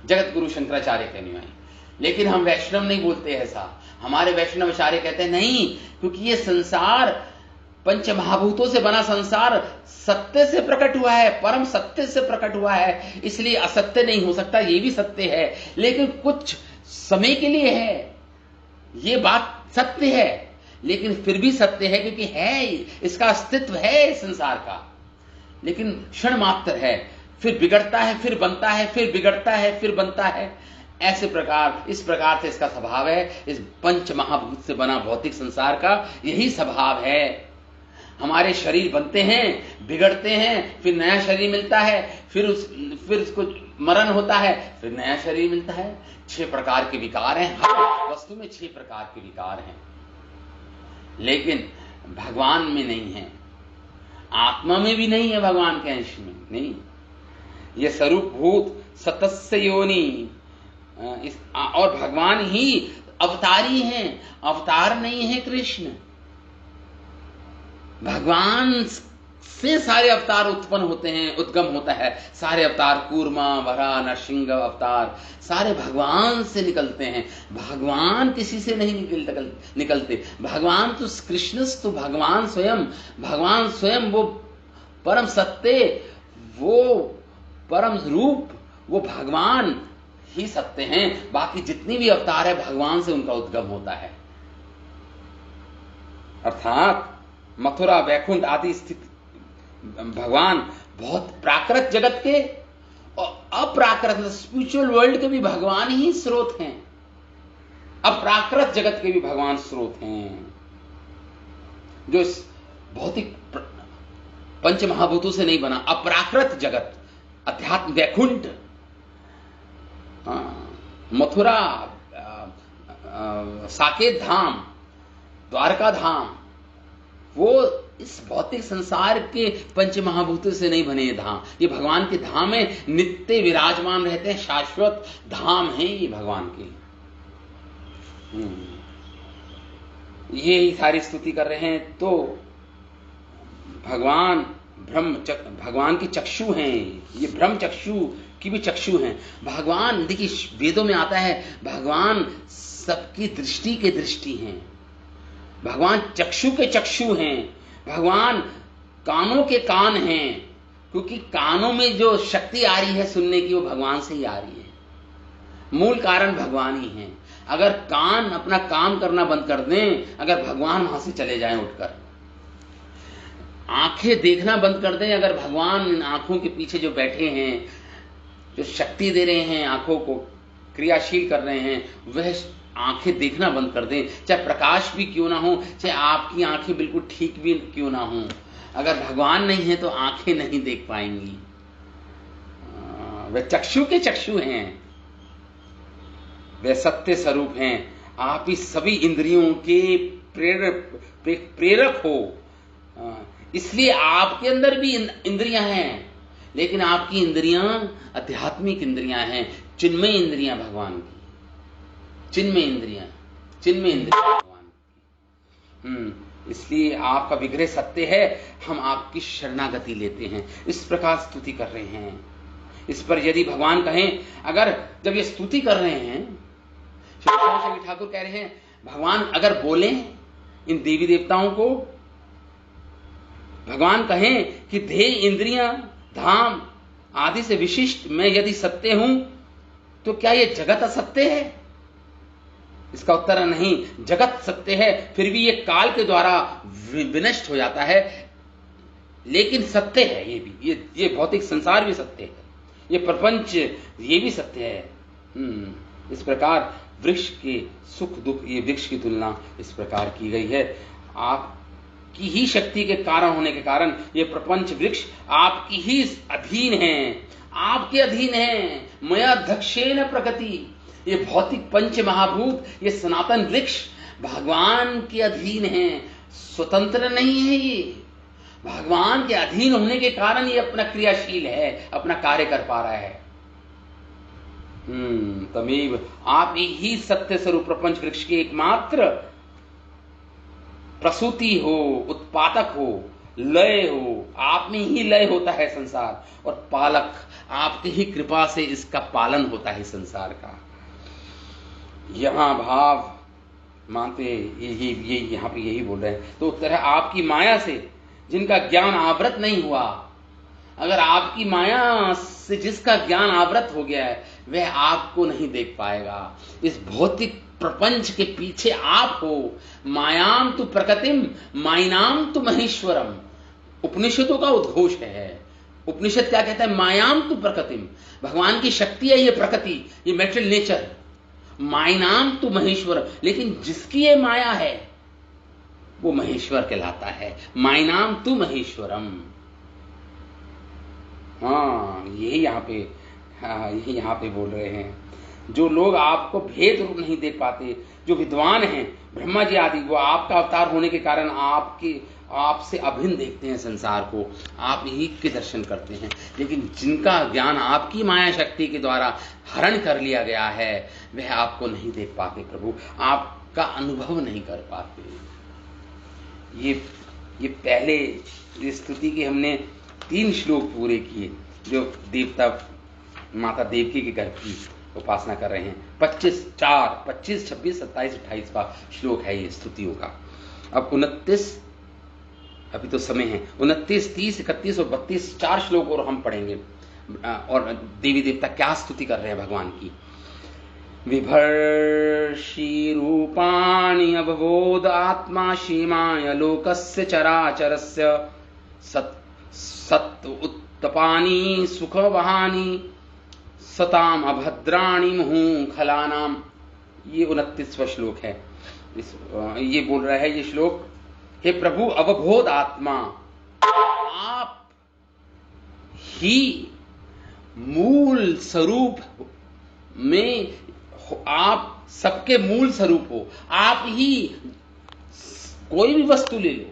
जगत गुरु शंकराचार्य के अनुयायी। लेकिन हम वैष्णव नहीं बोलते ऐसा। हमारे वैष्णव आचार्य कहते हैं नहीं, क्योंकि ये संसार 5 महाभूतों से बना संसार सत्य से प्रकट हुआ है, परम सत्य से प्रकट हुआ है, इसलिए असत्य नहीं हो सकता। ये भी सत्य है, लेकिन कुछ समय के लिए है। ये बात सत्य है, लेकिन फिर भी सत्य है, क्योंकि है, इसका अस्तित्व है संसार का, लेकिन क्षण मात्र है, फिर बिगड़ता है, फिर बनता है, फिर बिगड़ता है, फिर बनता है। ऐसे प्रकार, इस प्रकार से इसका स्वभाव है। इस पंच महाभूत से बना भौतिक संसार का यही स्वभाव है। हमारे शरीर बनते हैं, बिगड़ते हैं, फिर नया शरीर मिलता है, फिर उसको मरण होता है, फिर नया शरीर मिलता है। 6 प्रकार के विकार हैं, हर वस्तु में 6 प्रकार के विकार हैं, लेकिन भगवान में नहीं है, आत्मा में भी नहीं है, भगवान के अंश में नहीं। यह स्वरूप भूत सतस्य योनि, और भगवान ही अवतारी हैं, अवतार नहीं है कृष्ण। भगवान से सारे अवतार उत्पन्न होते हैं, उद्गम होता है। सारे अवतार, कूर्मा, वरा, नरसिंह अवतार, सारे भगवान से निकलते हैं। भगवान किसी से नहीं निकलते। भगवान तो कृष्णस्तु भगवान स्वयं, भगवान स्वयं वो परम सत्य, वो परम रूप, वो भगवान ही सत्य हैं। बाकी जितनी भी अवतार है, भगवान से उनका उद्गम होता है। अर्थात मथुरा, वैकुंठ आदि स्थित भगवान बहुत प्राकृत जगत के और अप्राकृत स्पिरिचुअल वर्ल्ड के भी भगवान ही स्रोत हैं। अप्राकृत जगत के भी भगवान स्रोत हैं, जो इस भौतिक पंच महाभूतों से नहीं बना। अप्राकृत जगत, अध्यात्म, वैकुंठ, मथुरा, साकेत धाम, द्वारका धाम, वो इस भौतिक संसार के पंच महाभूतों से नहीं बने धाम। ये भगवान के धाम है, नित्य विराजमान रहते हैं, शाश्वत धाम है ये भगवान के। ये सारी स्तुति कर रहे हैं। तो भगवान भगवान की चक्षु हैं, ये ब्रह्म चक्षु की भी चक्षु हैं। भगवान, देखिए वेदों में आता है, भगवान सबकी दृष्टि के दृष्टि हैं, भगवान चक्षु के चक्षु हैं, भगवान कानों के कान हैं, क्योंकि कानों में जो शक्ति आ रही है सुनने की, वो भगवान से ही आ रही है। मूल कारण भगवान ही है। अगर कान अपना काम करना बंद कर दें, अगर भगवान वहां से चले जाएं उठकर, आंखें देखना बंद कर दें, अगर भगवान इन आंखों के पीछे जो बैठे हैं, जो शक्ति दे रहे हैं, आंखों को क्रियाशील कर रहे हैं, वह आंखें देखना बंद कर दें, चाहे प्रकाश भी क्यों ना हो, चाहे आपकी आंखें बिल्कुल ठीक भी क्यों ना हो, अगर भगवान नहीं है तो आंखें नहीं देख पाएंगी। वे चक्षु के चक्षु हैं, वे सत्य स्वरूप हैं। आप ही सभी इंद्रियों के प्रेरक हो, इसलिए आपके अंदर भी इंद्रियां हैं, लेकिन आपकी इंद्रियां आध्यात्मिक इंद्रियां हैं, चिन्मय इंद्रियां भगवान की, चिन्मय इंद्रियां भगवान की। इसलिए आपका विग्रह सत्य है, हम आपकी शरणागति लेते हैं। इस प्रकार स्तुति कर रहे हैं। इस पर यदि भगवान कहें, अगर जब ये स्तुति कर रहे हैं, श्री ठाकुर कह रहे हैं, भगवान अगर बोले इन देवी देवताओं को, भगवान कहें कि ध्येय, इंद्रियां, धाम आदि से विशिष्ट मैं यदि सत्य हूं, तो क्या यह जगत असत्य है? इसका उत्तर है नहीं, जगत सत्य है, फिर भी यह काल के द्वारा विनष्ट हो जाता है, लेकिन सत्य है ये भी। ये भौतिक संसार भी सत्य है, ये प्रपंच ये भी सत्य है। इस प्रकार वृक्ष के सुख दुख, ये वृक्ष की तुलना इस प्रकार की गई है। आपकी ही शक्ति के कारण होने के कारण ये प्रपंच वृक्ष आपकी ही अधीन है, आपके अधीन है। मया अध्यक्षेन प्रकृति, ये भौतिक पंच महाभूत, ये सनातन वृक्ष भगवान के अधीन है, स्वतंत्र नहीं है। ये भगवान के अधीन होने के कारण ये अपना क्रियाशील है, अपना कार्य कर पा रहा है। तमेव, आप ही सत्य स्वरूप प्रपंच वृक्ष के एकमात्र प्रसूति हो, उत्पादक हो, लय हो। आप में ही लय होता है संसार, और पालक, आपकी ही कृपा से इसका पालन होता है संसार का। यहां भाव मानते ये यहां पे यही बोल रहे हैं। तो उत्तर है, आपकी माया से जिनका ज्ञान आवृत नहीं हुआ, अगर आपकी माया से जिसका ज्ञान आवृत हो गया है, वह आपको नहीं देख पाएगा। इस भौतिक प्रपंच के पीछे आप हो। मायाम तु प्रकृतिम माइनाम तु महेश्वरम, उपनिषदों का उद्घोष है। उपनिषद क्या कहता है? मायाम तु प्रकृतिम, भगवान की शक्ति है ये प्रकृति, ये मेटेरियल नेचर। माइनाम तु महेश्वर, लेकिन जिसकी ये माया है वो महेश्वर कहलाता है। माइनाम तु महेश्वरम। यही यहां पे बोल रहे हैं। जो लोग आपको भेद रूप नहीं देख पाते, जो विद्वान हैं, ब्रह्मा जी आदि, वो आपका अवतार होने के कारण आपसे अभिन्न देखते हैं संसार को, आप ही के दर्शन करते हैं। लेकिन जिनका ज्ञान आपकी माया शक्ति के द्वारा हरण कर लिया गया है, वह आपको नहीं देख पाते प्रभु, आपका अनुभव नहीं कर पाते। ये पहले इस स्तुति के हमने 3 श्लोक पूरे किए, जो देवता माता देवकी के घर की उपासना कर रहे हैं। 25, 26, 27, 28 का श्लोक है ये स्तुतियों का। अब 29, अभी तो समय है, 29, 30, 31 और 32 4 श्लोक और हम पढ़ेंगे, और देवी देवता क्या स्तुति कर रहे हैं भगवान की। विभर्षि रूपाणि अबोध आत्मा सीमाय लोकस्य चराचरस्य सत्व उत्तपानि सुखवहानि सताम अभद्राणि मुहुः खलानाम। ये 29वां श्लोक है। ये बोल रहा है ये श्लोक, हे प्रभु अवबोध आत्मा, आप ही मूल स्वरूप में, आप सबके मूल स्वरूप हो। आप ही, कोई भी वस्तु ले लो,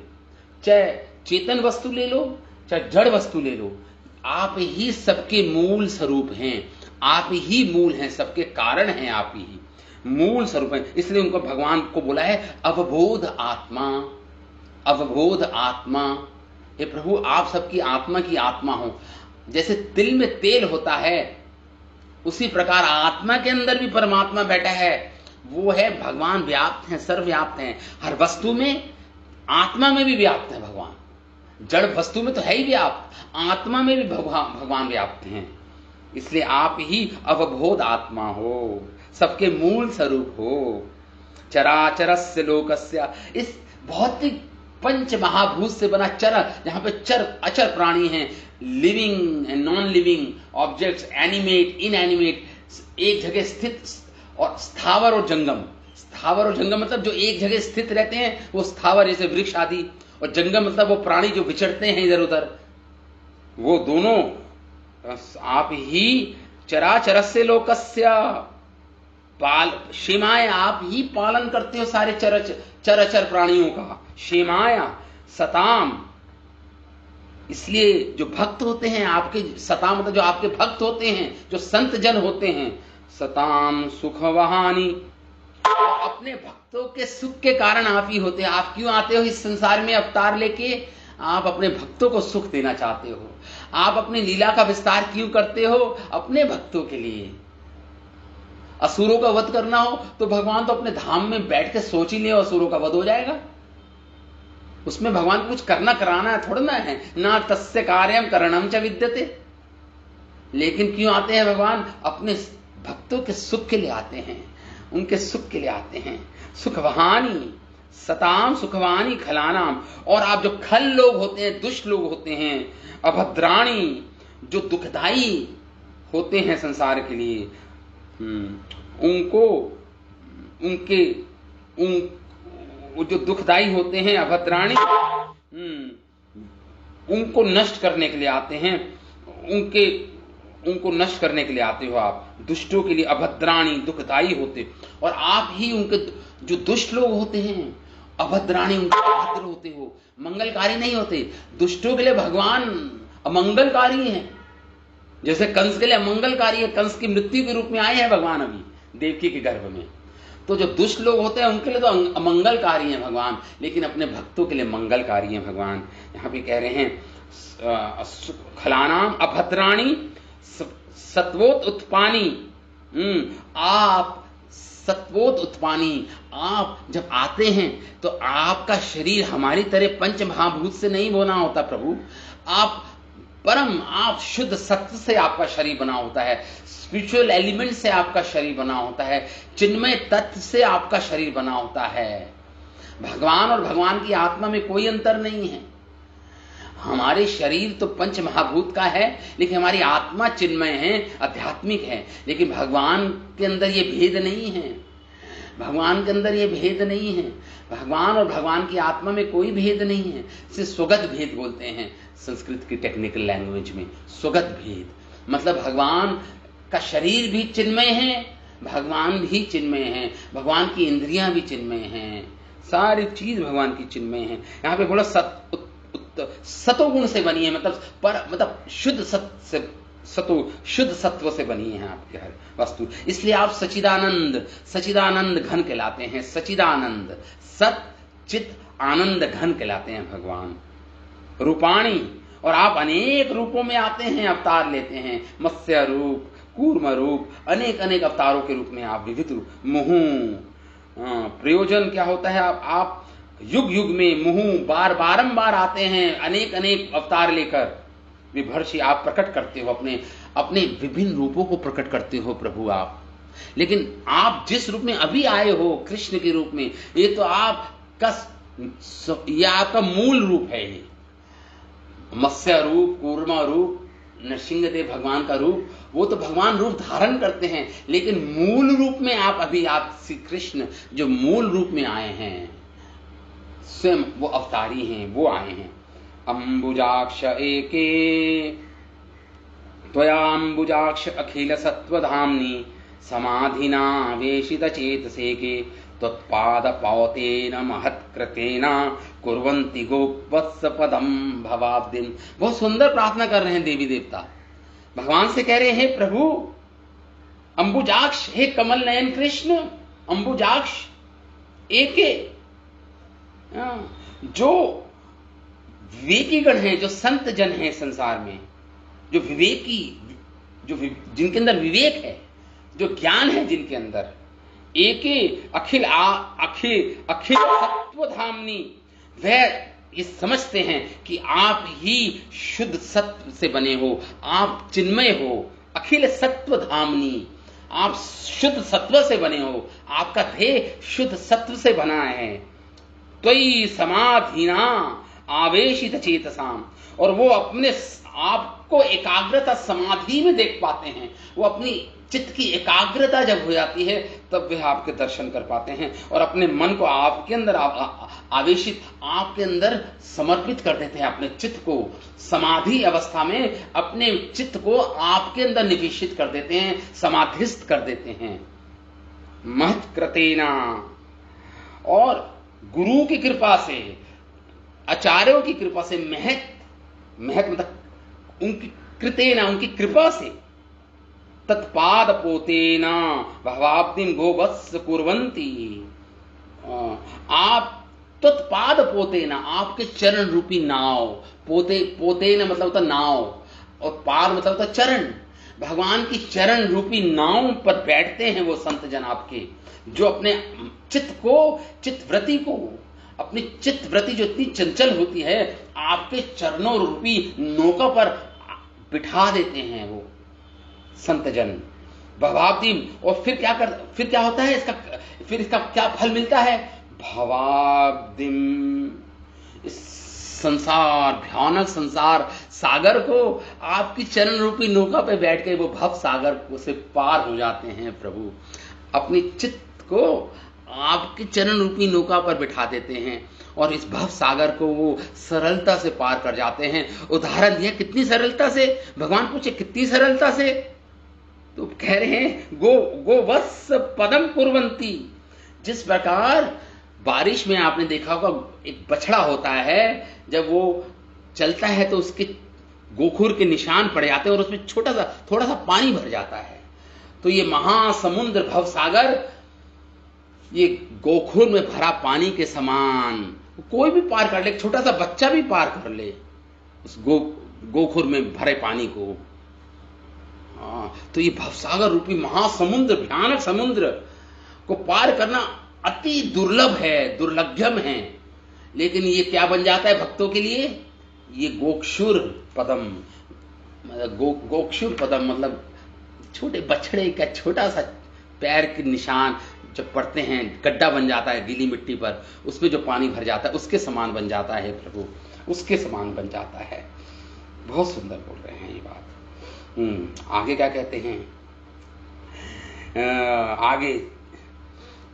चाहे चेतन वस्तु ले लो, चाहे जड़ वस्तु ले लो, आप ही सबके मूल स्वरूप हैं। आप ही मूल हैं, सबके कारण हैं, आप ही मूल स्वरूप हैं। इसलिए उनको भगवान को बोला है अवबोध आत्मा। अवबोध आत्मा, हे प्रभु आप सबकी आत्मा की आत्मा हो। जैसे तिल में तेल होता है, उसी प्रकार आत्मा के अंदर भी परमात्मा बैठा है। वो है भगवान, व्याप्त हैं, सर्वव्याप्त हैं हर वस्तु में। आत्मा में भी व्याप्त है भगवान। जड़ वस्तु में तो है ही व्याप्त, आत्मा में भी भगवान व्याप्त हैं। इसलिए आप ही अवबोध आत्मा हो, सबके मूल स्वरूप हो। चराचरस्य लोकस्य, इस भौतिक पंच महाभूत से बना चर, जहां पे चर अचर प्राणी हैं, living and non living objects, animate inanimate, एक जगह स्थित, और स्थावर और जंगम। स्थावर और जंगम मतलब जो एक जगह स्थित रहते हैं वो स्थावर, जैसे वृक्ष आदि, और जंगम मतलब वो प्राणी जो विचरते हैं इधर उधर। वो दोनों आप ही चराचरस्य लोकस्य पाल क्षेमाय, आप ही पालन करते हो सारे चराचर प्राणियों का। क्षेमाया सताम, इसलिए जो भक्त होते हैं आपके, सताम मतलब जो आपके भक्त होते हैं, जो संत जन होते हैं, सताम सुखवहानि, अपने भक्तों के सुख के कारण आप ही होते हैं। आप क्यों आते हो इस संसार में अवतार लेके? आप अपने भक्तों को सुख देना चाहते हो। आप अपनी लीला का विस्तार क्यों करते हो? अपने भक्तों के लिए। असुरों का वध करना हो तो भगवान तो अपने धाम में बैठ के सोच ही ले, असुरों का वध हो जाएगा। उसमें भगवान को कुछ करना कराना है थोड़ा ना है, ना तस्य कार्यम करणम च विद्यते। लेकिन क्यों आते हैं भगवान? अपने भक्तों के सुख के लिए आते हैं, उनके सुख के लिए आते हैं। सुखवहानी सताम सुखवानी खलानाम, और आप जो खल लोग होते हैं, दुष्ट लोग होते हैं, अभद्राणी जो दुखदाई होते हैं संसार के लिए, उनको उनके जो दुखदाई होते हैं अभद्राणी, उनको नष्ट करने के लिए आते हैं। उनको नष्ट करने के लिए आते हो आप, दुष्टों के लिए अभद्राणी दुखदाई होते। और आप ही उनके जो दुष्ट लोग होते हैं अभद्राणी, उनके अभद्र होते हो, मंगलकारी नहीं होते। दुष्टों के लिए भगवान अमंगलकारी हैं, जैसे कंस के लिए अमंगलकारी है। कंस की मृत्यु के रूप में आए हैं भगवान अभी देवकी के गर्भ में। तो जो दुष्ट लोग होते हैं उनके लिए तो अमंगलकारी हैं भगवान, लेकिन अपने भक्तों के लिए मंगलकारी हैं भगवान। यहां पे कह रहे हैं खलानाम अभद्राणी सत्वोत उत्पानी। आप सत्वोत उत्पानी, आप जब आते हैं तो आपका शरीर हमारी तरह पंच महाभूत से नहीं बना होता प्रभु। आप परम आप शुद्ध सत्य से आपका शरीर बना होता है, स्पिरिचुअल एलिमेंट से आपका शरीर बना होता है, चिन्मय तत्व से आपका शरीर बना होता है। भगवान और भगवान की आत्मा में कोई अंतर नहीं है। हमारे शरीर तो पंच महाभूत का है, लेकिन हमारी आत्मा चिन्मय है, आध्यात्मिक है। लेकिन भगवान के अंदर ये भेद नहीं है, भगवान के अंदर ये भेद नहीं है। भगवान और भगवान की आत्मा में कोई भेद नहीं है। इसे स्वगत भेद बोलते हैं संस्कृत की टेक्निकल लैंग्वेज में। स्वगत भेद मतलब भगवान का शरीर भी चिन्मय है, भगवान भी चिन्मय है, भगवान की इंद्रियां भी चिन्मय हैं, सारी चीज भगवान की चिन्मय है। यहाँ पे बोला सतोगुण से बनी है, मतलब शुद्ध सत्य से, शुद्ध सत्व से बनी है आपकी हर वस्तु। इसलिए आप सचिदानंद घन कहलाते हैं। सचिदानंद, सत चित आनंद घन कहलाते हैं भगवान। रूपाणी, और आप अनेक रूपों में आते हैं, अवतार लेते हैं। मत्स्य रूप, कूर्म रूप, अनेक अनेक अवतारों के रूप में आप विविध रूप। मुहु, प्रयोजन क्या होता है? आप युग युग में मुहु बारंबार आते हैं, अनेक अनेक अवतार लेकर। विभर्षि, आप प्रकट करते हो, अपने विभिन्न रूपों को प्रकट करते हो प्रभु आप। लेकिन आप जिस रूप में अभी आए हो कृष्ण के रूप में, ये तो आपका मूल रूप है। ये मत्स्य रूप, कूर्मा रूप, नरसिंहदेव भगवान का रूप, वो तो भगवान रूप धारण करते हैं। लेकिन मूल रूप में आप श्री कृष्ण जो मूल रूप में आए हैं, स्वयं वो अवतारी हैं, वो आए हैं। अंबुजाक्ष एके त्वयाम्बुजाक्ष अखिल सत्वधाम्नि समाधिना वेशित चेतसेके त्वत्पाद पावतेन महत्कृतेन कुर्वन्ति गोपवत्स पदम भवाब्दिम। बहुत सुंदर प्रार्थना कर रहे हैं देवी देवता, भगवान से कह रहे हैं प्रभु अंबुजाक्ष, हे कमल नयन कृष्ण, अंबुजाक्ष एके, जो विवेकी गण हैं, जो संत जन हैं संसार में, जो विवेकी, जिनके अंदर विवेक है, जो ज्ञान है जिनके अंदर, एके अखिल सत्वधामनी, वह ये समझते हैं कि आप ही शुद्ध सत्व से बने हो, आप चिन्मय हो। अखिल सत्वधामनी, आप शुद्ध सत्व से बने हो, आपका देह शुद्ध सत्व से बना है। त्वयि समाधिना आवेशित चेतसाम, और वो अपने आपको एकाग्रता समाधि में देख पाते हैं। वो अपनी चित्त की एकाग्रता जब हो जाती है तब वे आपके दर्शन कर पाते हैं, और अपने मन को आपके अंदर आवेशित, आपके अंदर समर्पित कर देते हैं। अपने चित्त को समाधि अवस्था में, अपने चित्त को आपके अंदर निवेशित कर देते हैं, समाधिस्थ कर देते हैं। महत्कृतेना, और गुरु की कृपा से, आचार्यों की कृपा से, महत मतलब उनकी कृतेना, उनकी कृपा से, तत्पाद पोतेना भवाब्दिम गोवत्स कुर्वन्ति, आप तत्पाद पोतेना, आपके चरण रूपी नाव, पोतेना मतलब होता नाव, और पाद मतलब होता चरण। भगवान की चरण रूपी नाव पर बैठते हैं वो संत जन आपके, जो अपने चित्तवृत्ति को, अपनी चित्तवृत्ति जो इतनी चंचल होती है, आपके चरणों रूपी नौका पर बिठा देते हैं वो संत जन। भवाब्दिम, और फिर क्या होता है इसका क्या फल मिलता है? भवाब्दिम, इस संसार, भयानक संसार सागर को आपकी चरण रूपी नौका पे बैठ के वो भव सागर से पार हो जाते हैं प्रभु। अपनी चित्त को आपके चरण रूपी नौका पर बिठा देते हैं, और इस भव सागर को वो सरलता से पार कर जाते हैं। उदाहरण दिया, कितनी सरलता से? भगवान पूछे कितनी सरलता से? तो कह रहे हैं गोवत्स पदम कुर्वन्ति। जिस प्रकार बारिश में आपने देखा होगा, एक बछड़ा होता है, जब वो चलता है तो उसके गोखुर के निशान पड़ जाते हैं, और उसमें थोड़ा सा पानी भर जाता है। तो ये महासमुद्र भव सागर, ये गोखुर में भरा पानी के समान, कोई भी पार कर ले, छोटा सा बच्चा भी पार कर ले उस गोखुर में भरे पानी को। तो ये भवसागर रूपी महासमुद्र, भयानक समुद्र को पार करना अति दुर्लभ है, दुर्लभ्यम है। लेकिन ये क्या बन जाता है भक्तों के लिए? ये गोक्षुर पदम, गोक्षुर पदम मतलब छोटे बछड़े का छोटा सा पैर के निशान जब पड़ते हैं, गड्ढा बन जाता है गीली मिट्टी पर, उसमें जो पानी भर जाता है उसके समान बन जाता है प्रभु, उसके समान बन जाता है। बहुत सुंदर बोल रहे हैं ये बात। आगे क्या कहते हैं? आगे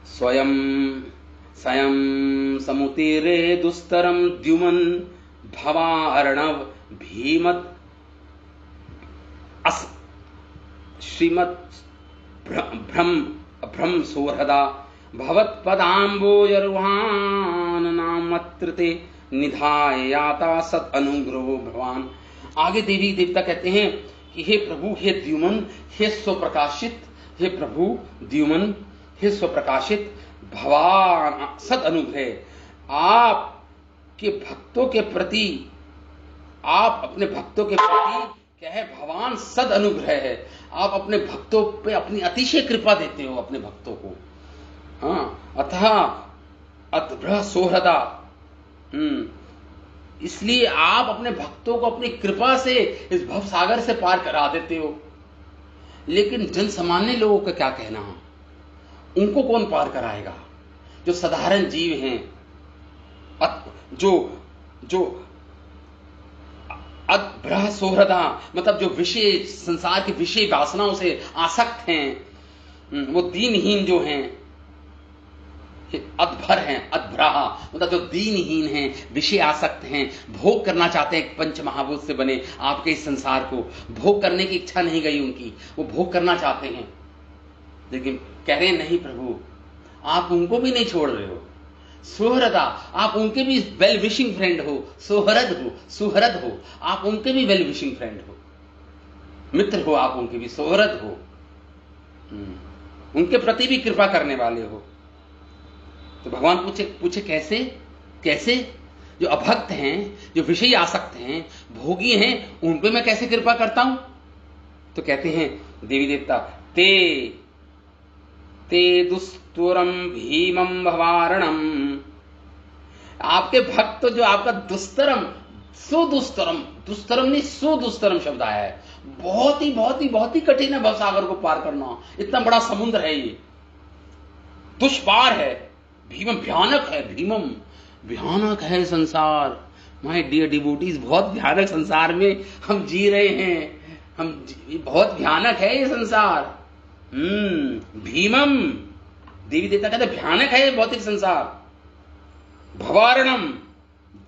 स्वयं समुतीरे दुस्तरम द्युमन भवा अर्णव भीमत अस श्रीमत भ्रम सोहृदा भवत पदाम्बोजरुहान नामत्रते निधाय याता सत अनुग्रहो भगवान। आगे देवी देवता कहते हैं कि हे प्रभु, हे द्युमन, हे स्वप्रकाशित, हे प्रभु द्युमन, हे स्वप्रकाशित, भगवान सद अनुग्रह, आपके भक्तों के प्रति, आप अपने भक्तों के प्रति क्या है? भगवान सद अनुग्रह है। आप अपने भक्तों पे अपनी अतिशय कृपा देते हो अपने भक्तों को। हाँ, अतः अतभ्र सोहृदा, इसलिए आप अपने भक्तों को अपनी कृपा से इस भव सागर से पार करा देते हो। लेकिन जन सामान्य लोगों का क्या कहना है? उनको कौन पार कराएगा? जो साधारण जीव हैं, जो अद्भ्रह सोहृदा मतलब जो विषय, संसार की विषय वासनाओं से आसक्त हैं, वो दीनहीन जो हैं, अद्भर हैं, अद्भ्रह मतलब जो दीनहीन हैं, विषय आसक्त हैं, भोग करना चाहते हैं, पंच महाभूत से बने आपके इस संसार को भोग करने की इच्छा नहीं गई उनकी, वो भोग करना चाहते हैं, लेकिन कह रहे हैं नहीं प्रभु, आप उनको भी नहीं छोड़ रहे हो। सुहृदा, आप उनके भी वेल विशिंग फ्रेंड हो, सुहृद हो, आप उनके भी वेल विशिंग फ्रेंड हो, मित्र हो, आप उनके भी सुहृद हो, उनके प्रति भी कृपा करने वाले हो। तो भगवान पूछे कैसे? कैसे? जो अभक्त हैं, जो विषयी आसक्त हैं, भोगी हैं, उन पे मैं कैसे कृपा करता हूं? तो कहते हैं देवी देवता, ते दुस्तुरम भीमम भवारणम, आपके भक्त जो आपका दुस्तरम, सुदुस्तरम, दुस्तरम नहीं सुदुस्तरम शब्द आया है, बहुत ही कठिन है भवसागर को पार करना, इतना बड़ा समुद्र है ये, दुष्पार है, भीमम भयानक है, भीमम भयानक है संसार। माय डियर डिवोटीज, बहुत भयानक संसार में हम जी रहे हैं, बहुत भयानक है ये संसार। भीमम, देवी देवता कहते भयानक है ये भौतिक संसार। भवारणम,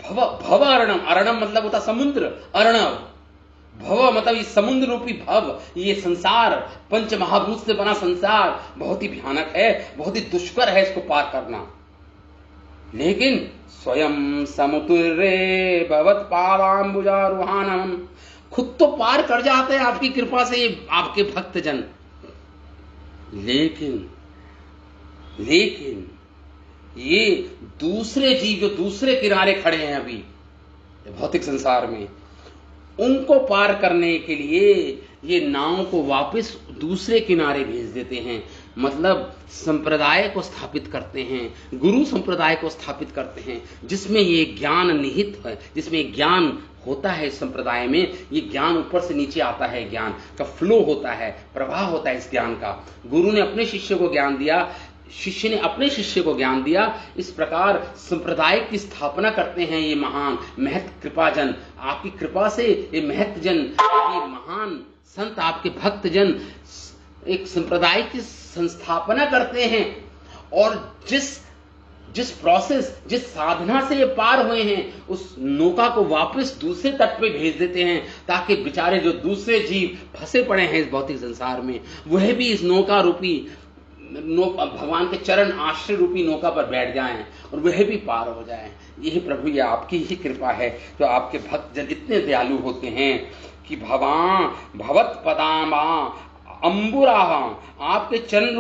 भवारणम, अरणम मतलब होता समुद्र, अर्णव, भव मतलब ये समुद्र रूपी भव, ये संसार, पंच महाभूत से बना संसार बहुत ही भयानक है, बहुत ही दुष्कर है इसको पार करना। लेकिन स्वयं समुद्रे भवत पादाम्बुजारुहानम, खुद तो पार कर जाते हैं आपकी कृपा से आपके भक्तजन, लेकिन ये दूसरे जीव जो दूसरे किनारे खड़े हैं अभी भौतिक संसार में, उनको पार करने के लिए ये नाव को वापस दूसरे किनारे भेज देते हैं, मतलब संप्रदाय को स्थापित करते हैं, गुरु संप्रदाय को स्थापित करते हैं, जिसमें ये ज्ञान निहित है, जिसमें ज्ञान होता है इस संप्रदाय में, ये ज्ञान ऊपर से नीचे आता है, ज्ञान का फ्लो होता है, प्रवाह होता है इस ज्ञान का। गुरु ने अपने शिष्य को ज्ञान दिया, शिष्य ने अपने शिष्य को ज्ञान दिया, इस प्रकार संप्रदाय की स्थापना करते हैं ये महान महत कृपाजन। आपकी कृपा से ये महत जन, ये महान संत, आपके भक्त जन एक संप्रदाय की संस्थापना करते हैं, और जिस प्रोसेस, जिस साधना से ये पार हुए हैं, उस नौका को वापस दूसरे तट पे भेज देते हैं, ताकि बेचारे जो दूसरे जीव फंसे पड़े हैं इस भौतिक संसार में, वह भी इस नौका रूपी भगवान के चरण आश्रय रूपी नौका पर बैठ जाएं और वह भी पार हो जाएं। यही प्रभु, ये आपकी ही कृपा है, जो आपके भक्त जन इतने दयालु होते हैं कि भवत पदामा अंबुराहा, आपके चरण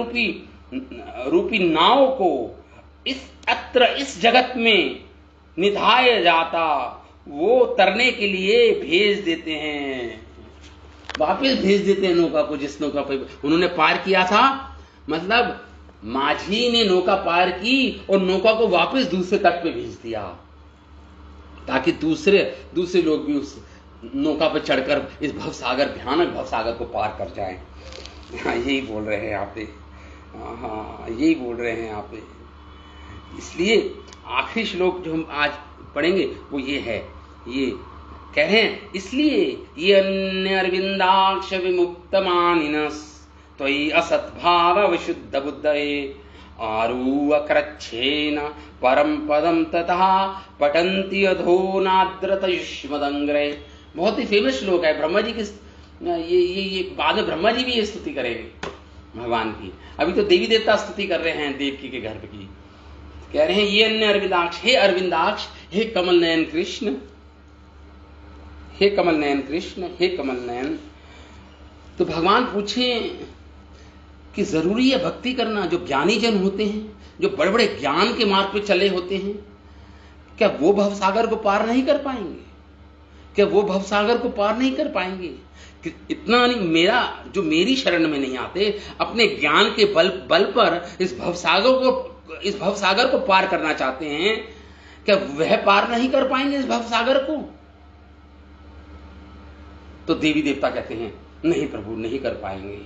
रूपी नाव को इस जगत में निधाय जाता, वो तरने के लिए भेज देते हैं, वापस भेज देते हैं नौका को, जिस नौका पर उन्होंने पार किया था। मतलब माझी ने नौका पार की और नौका को वापस दूसरे तट पे भेज दिया, ताकि दूसरे लोग भी नौका पर चढ़कर इस भवसागर, भयानक भवसागर को पार कर जाएं। हाँ, यही बोल रहे हैं यहाँ पे। हाँ, यही बोल रहे हैं यहाँ पे। इसलिए आखिरी श्लोक जो हम आज पढ़ेंगे वो ये है, ये कह रहे हैं, इसलिए ये अन्य अरविंदाक्ष विमुक्त मानिनस त्वयि असद्भाव विशुद्ध बुद्धये आरूवक्रच्छेन परम पदम तथा पठन्ति अधोनाद्रत युष्मदंग्रे। बहुत ही फेमस श्लोक है ब्रह्मा जी की। ये बाद में ब्रह्मा जी भी ये स्तुति करेंगे भगवान की। अभी तो देवी देवता स्तुति कर रहे हैं देवकी के गर्भ की। कह रहे हैं ये अन्य अरविंदाक्ष, हे अरविंदाक्ष, हे कमल नयन कृष्ण, हे कमल नयन कृष्ण, हे कमल नयन। तो भगवान पूछे कि जरूरी है भक्ति करना? जो ज्ञानी जन होते हैं, जो बड़े बड़े ज्ञान के मार्ग पे चले होते हैं, क्या वो भवसागर को पार नहीं कर पाएंगे? क्या वो भवसागर को पार नहीं कर पाएंगे? कि इतना नहीं, मेरी शरण में नहीं आते, अपने ज्ञान के बल पर इस भवसागर को पार करना चाहते हैं, क्या वह पार नहीं कर पाएंगे इस भवसागर को? तो देवी देवता कहते हैं नहीं प्रभु, नहीं कर पाएंगे।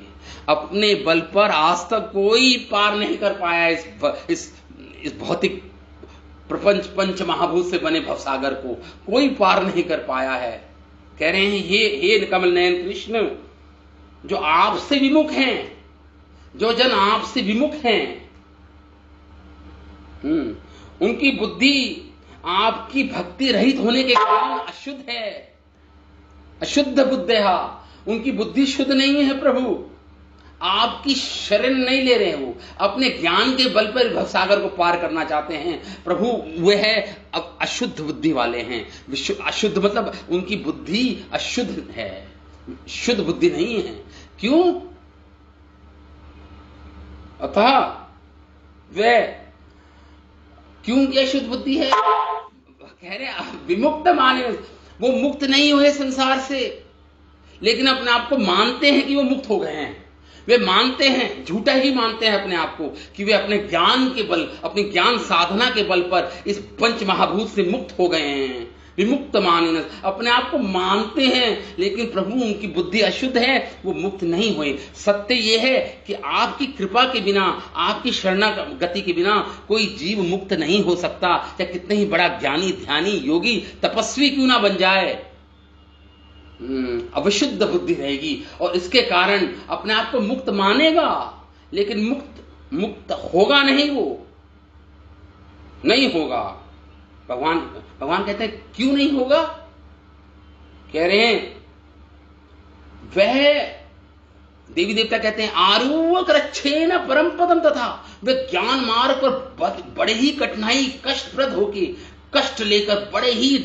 अपने बल पर आज तक कोई पार नहीं कर पाया इस भौतिक प्रपंच पंच महाभूत से बने भवसागर को, कोई पार नहीं कर पाया है। कह रहे हैं हे कमल नयन कृष्ण, जो आपसे विमुख हैं, जो जन आपसे विमुख हैं, उनकी बुद्धि आपकी भक्ति रहित होने के कारण अशुद्ध है, अशुद्ध बुद्धया, उनकी बुद्धि शुद्ध नहीं है प्रभु। आपकी शरण नहीं ले रहे, वो अपने ज्ञान के बल पर भवसागर को पार करना चाहते हैं प्रभु। वे है अशुद्ध बुद्धि वाले हैं। अशुद्ध मतलब उनकी बुद्धि अशुद्ध है, शुद्ध बुद्धि नहीं है। क्यों? अतः वे क्यों क्या शुद्ध बुद्धि है? कह रहे विमुक्त माने, वो मुक्त नहीं हुए संसार से, लेकिन अपने आप को मानते हैं कि वो मुक्त हो गए हैं। वे मानते हैं, झूठा ही मानते हैं अपने आप को कि वे अपने ज्ञान के बल, अपनी ज्ञान साधना के बल पर इस पंच महाभूत से मुक्त हो गए हैं। विमुक्त मानिनस, अपने आप को मानते हैं, लेकिन प्रभु उनकी बुद्धि अशुद्ध है, वो मुक्त नहीं हुए। सत्य यह है कि आपकी कृपा के बिना, आपकी शरणागति के बिना कोई जीव मुक्त नहीं हो सकता, चाहे कितने ही बड़ा ज्ञानी, ध्यानी, योगी, तपस्वी क्यों ना बन जाए। अविशुद्ध बुद्धि रहेगी और इसके कारण अपने आप को मुक्त मानेगा, लेकिन मुक्त होगा नहीं, वो नहीं होगा। भगवान कहते हैं क्यों नहीं होगा? कह रहे हैं वह देवी देवता कहते हैं आरूवक्रच्छेन परम पदम तथा, वे ज्ञान मार्ग पर बड़े ही कठिनाई कष्टप्रद होके, कष्ट लेकर बड़े ही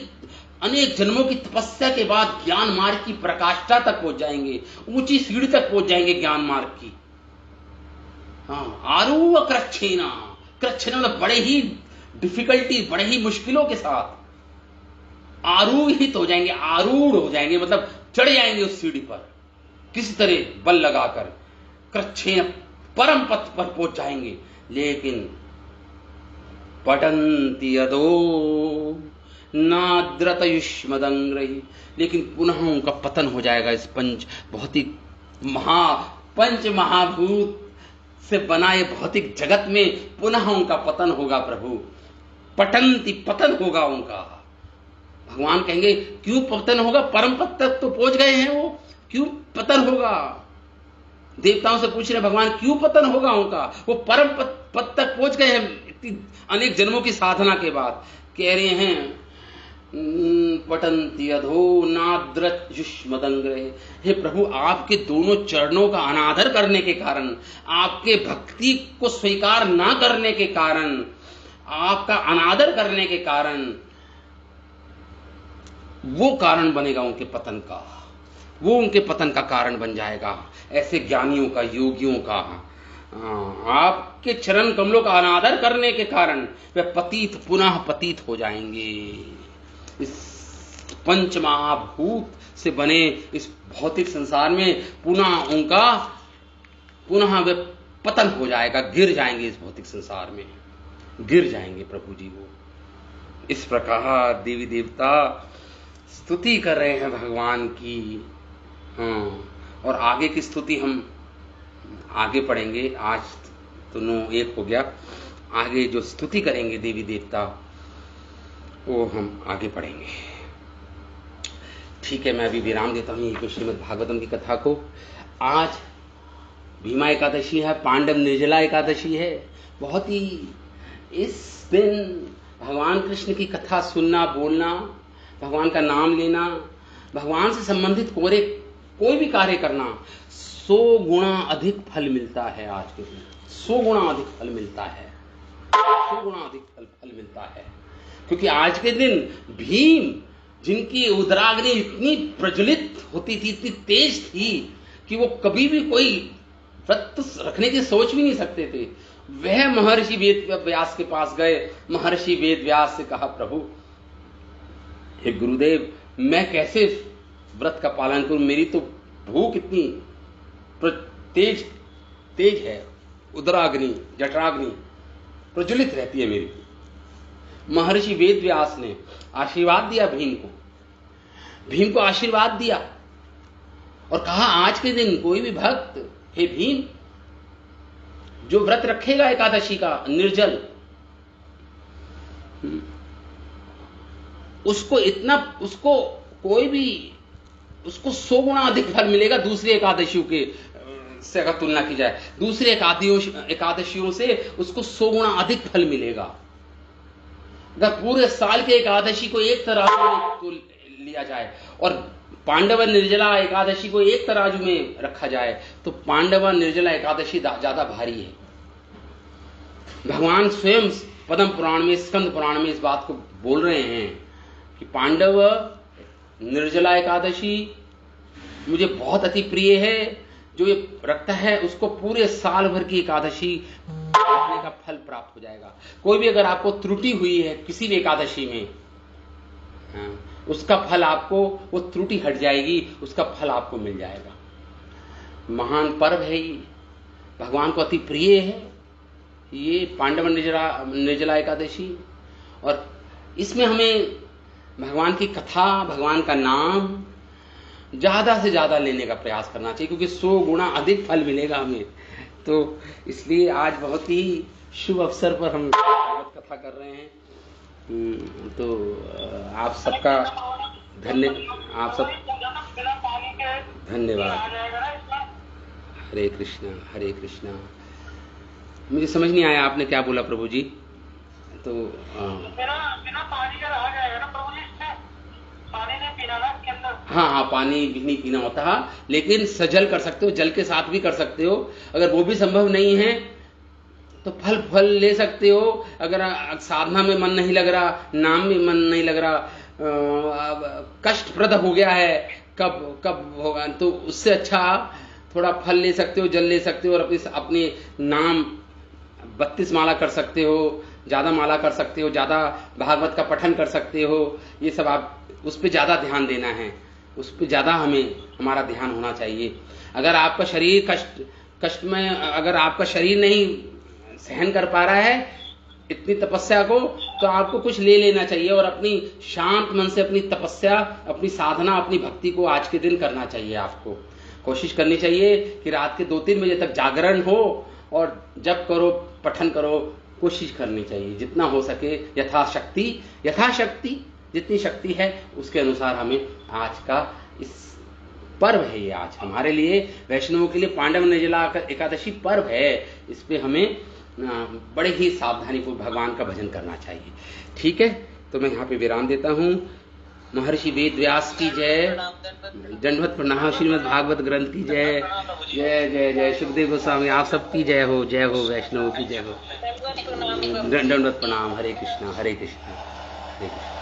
अनेक जन्मों की तपस्या के बाद ज्ञान मार्ग की प्रकाष्ठा तक पहुंच जाएंगे, ऊंची सीढ़ी तक पहुंच जाएंगे ज्ञान मार्ग की। हाँ, आरूवक्रच्छेन, क्रच्छेन मतलब बड़े ही डिफिकल्टी, बड़े ही मुश्किलों के साथ आरूहित हो जाएंगे, आरूढ़ हो जाएंगे, मतलब चढ़ जाएंगे उस सीढ़ी पर किसी तरह बल लगाकर, क्रच्छेन परम पथ पर पहुंच जाएंगे। लेकिन पठन्ति अधो नाद्रत युष्मदंग्रहि, लेकिन पुनः उनका पतन हो जाएगा इस भौतिक पंच महाभूत से बना ये भौतिक जगत में, पुनः उनका पतन होगा प्रभु। पठन्ति, पतन होगा उनका। भगवान कहेंगे क्यों पतन होगा? परम पद तक तो पहुंच गए हैं वो, क्यों पतन होगा? देवताओं से पूछ रहे भगवान क्यों पतन होगा उनका? वो परम पद तक पहुंच गए हैं इतनी अनेक जन्मों की साधना के बाद। कह रहे हैं पठन्ति अधो नाद्रत युष्मदंग्रे, हे प्रभु आपके दोनों चरणों का अनादर करने के कारण, आपके भक्ति को स्वीकार ना करने के कारण, आपका अनादर करने के कारण, वो कारण बनेगा उनके पतन का, वो उनके पतन का कारण बन जाएगा। ऐसे ज्ञानियों का, योगियों का आपके चरण कमलों का अनादर करने के कारण वे पतित, पुनः पतित हो जाएंगे। इस पंच महाभूत से बने इस भौतिक संसार में पुनः वे पतन हो जाएगा, गिर जाएंगे, इस भौतिक संसार में गिर जाएंगे प्रभु जी वो। इस प्रकार देवी देवता स्तुति कर रहे हैं भगवान की। हाँ, और आगे की स्तुति हम आगे पढ़ेंगे। आज तो 9:01 हो गया। आगे जो स्तुति करेंगे देवी देवता वो हम आगे पढ़ेंगे। ठीक है, मैं अभी विराम देता हूँ यही श्रीमद् भागवतम की कथा को। आज भीमा एकादशी है, पांडव निर्जला एकादशी है। बहुत ही इस दिन भगवान कृष्ण की कथा सुनना, बोलना, भगवान का नाम लेना, भगवान से संबंधित कोई भी कार्य करना 100 गुना अधिक फल मिलता है। आज के दिन 100 गुना अधिक फल मिलता है, 100 गुना अधिक फल मिलता है। क्योंकि आज के दिन भीम, जिनकी उदराग्नि इतनी प्रज्वलित होती थी, इतनी तेज थी कि वो कभी भी कोई व्रत रखने की सोच भी नहीं सकते थे, वह महर्षि वेद व्यास के पास गए। महर्षि वेद व्यास से कहा, प्रभु हे गुरुदेव, मैं कैसे व्रत का पालन करूं? मेरी तो भूख इतनी तेज है, उदराग्नि, जठराग्नि प्रज्वलित रहती है मेरी। महर्षि वेद व्यास ने आशीर्वाद दिया भीम को आशीर्वाद दिया और कहा, आज के दिन कोई भी भक्त, हे भीम, जो व्रत रखेगा एकादशी का निर्जल, उसको 100 गुना अधिक फल मिलेगा दूसरी एकादशियों के से अगर तुलना की जाए। दूसरी एकादशियों से उसको 100 गुना अधिक फल मिलेगा। अगर पूरे साल के एकादशी को एक तराजू में तो लिया जाए और पांडव निर्जला एकादशी को एक तराजू में रखा जाए तो पांडव निर्जला एकादशी ज्यादा भारी है। भगवान स्वयं पद्म पुराण में, स्कंद पुराण में इस बात को बोल रहे हैं कि पांडव निर्जला एकादशी मुझे बहुत अति प्रिय है। जो ये रखता है उसको पूरे साल भर की एकादशी रखने का फल प्राप्त हो जाएगा। कोई भी अगर आपको त्रुटि हुई है किसी भी एकादशी में, उसका फल आपको, वो त्रुटि हट जाएगी, उसका फल आपको मिल जाएगा। महान पर्व है ये, भगवान को अति प्रिय है ये पांडव निर्जला एकादशी। और इसमें हमें भगवान की कथा, भगवान का नाम ज्यादा से ज्यादा लेने का प्रयास करना चाहिए, क्योंकि 100 गुना अधिक फल मिलेगा हमें। तो इसलिए आज बहुत ही शुभ अवसर पर हम भागवत कथा कर रहे हैं। तो आप सबका आप सब धन्यवाद। हरे कृष्णा हरे कृष्णा। मुझे समझ नहीं आया आपने क्या बोला प्रभु जी। तो बिना पानी का रहा जाएगा ना प्रभु जी? पानी नहीं पीना ना इसके अंदर? हाँ, पानी भी नहीं पीना होता है, लेकिन सजल कर सकते हो, जल के साथ भी कर सकते हो। अगर वो भी संभव नहीं है तो फल ले सकते हो। अगर साधना में मन नहीं लग रहा, नाम में मन नहीं लग रहा, कष्टप्रद हो गया है, कब होगा, तो उससे अच्छा थोड़ा फल ले सकते हो, जल ले सकते हो और अपने नाम 32 माला कर सकते हो, ज्यादा माला कर सकते हो, ज्यादा भागवत का पठन कर सकते हो। ये सब आप उस पर ज्यादा ध्यान देना है, उस पर ज्यादा हमारा ध्यान होना चाहिए। अगर आपका शरीर कष्ट में, अगर आपका शरीर नहीं सहन कर पा रहा है इतनी तपस्या को, तो आपको कुछ ले लेना चाहिए और अपनी शांत मन से अपनी तपस्या, अपनी साधना, अपनी भक्ति को आज के दिन करना चाहिए। आपको कोशिश करनी चाहिए कि रात के 2-3 बजे तक जागरण हो और जप करो, पठन करो। कोशिश करनी चाहिए जितना हो सके, यथाशक्ति जितनी शक्ति है उसके अनुसार हमें आज का इस पर्व है, ये आज हमारे लिए वैष्णवों के लिए पांडव निर्जला एकादशी पर्व है। इस पे हमें बड़े ही सावधानी पूर्वक भगवान का भजन करना चाहिए। ठीक है, तो मैं यहाँ पे विराम देता हूँ। महर्षि वेद व्यास की जय, दंडवत प्रणाम, श्रीमद् भागवत ग्रंथ की जय, जय जय जय सुखदेव गोस्वामी, आप सबकी जय हो, जय हो, वैष्णव की जय हो। दंडवत प्रणाम। हरे कृष्णा हरे कृष्णा हरे कृष्णा।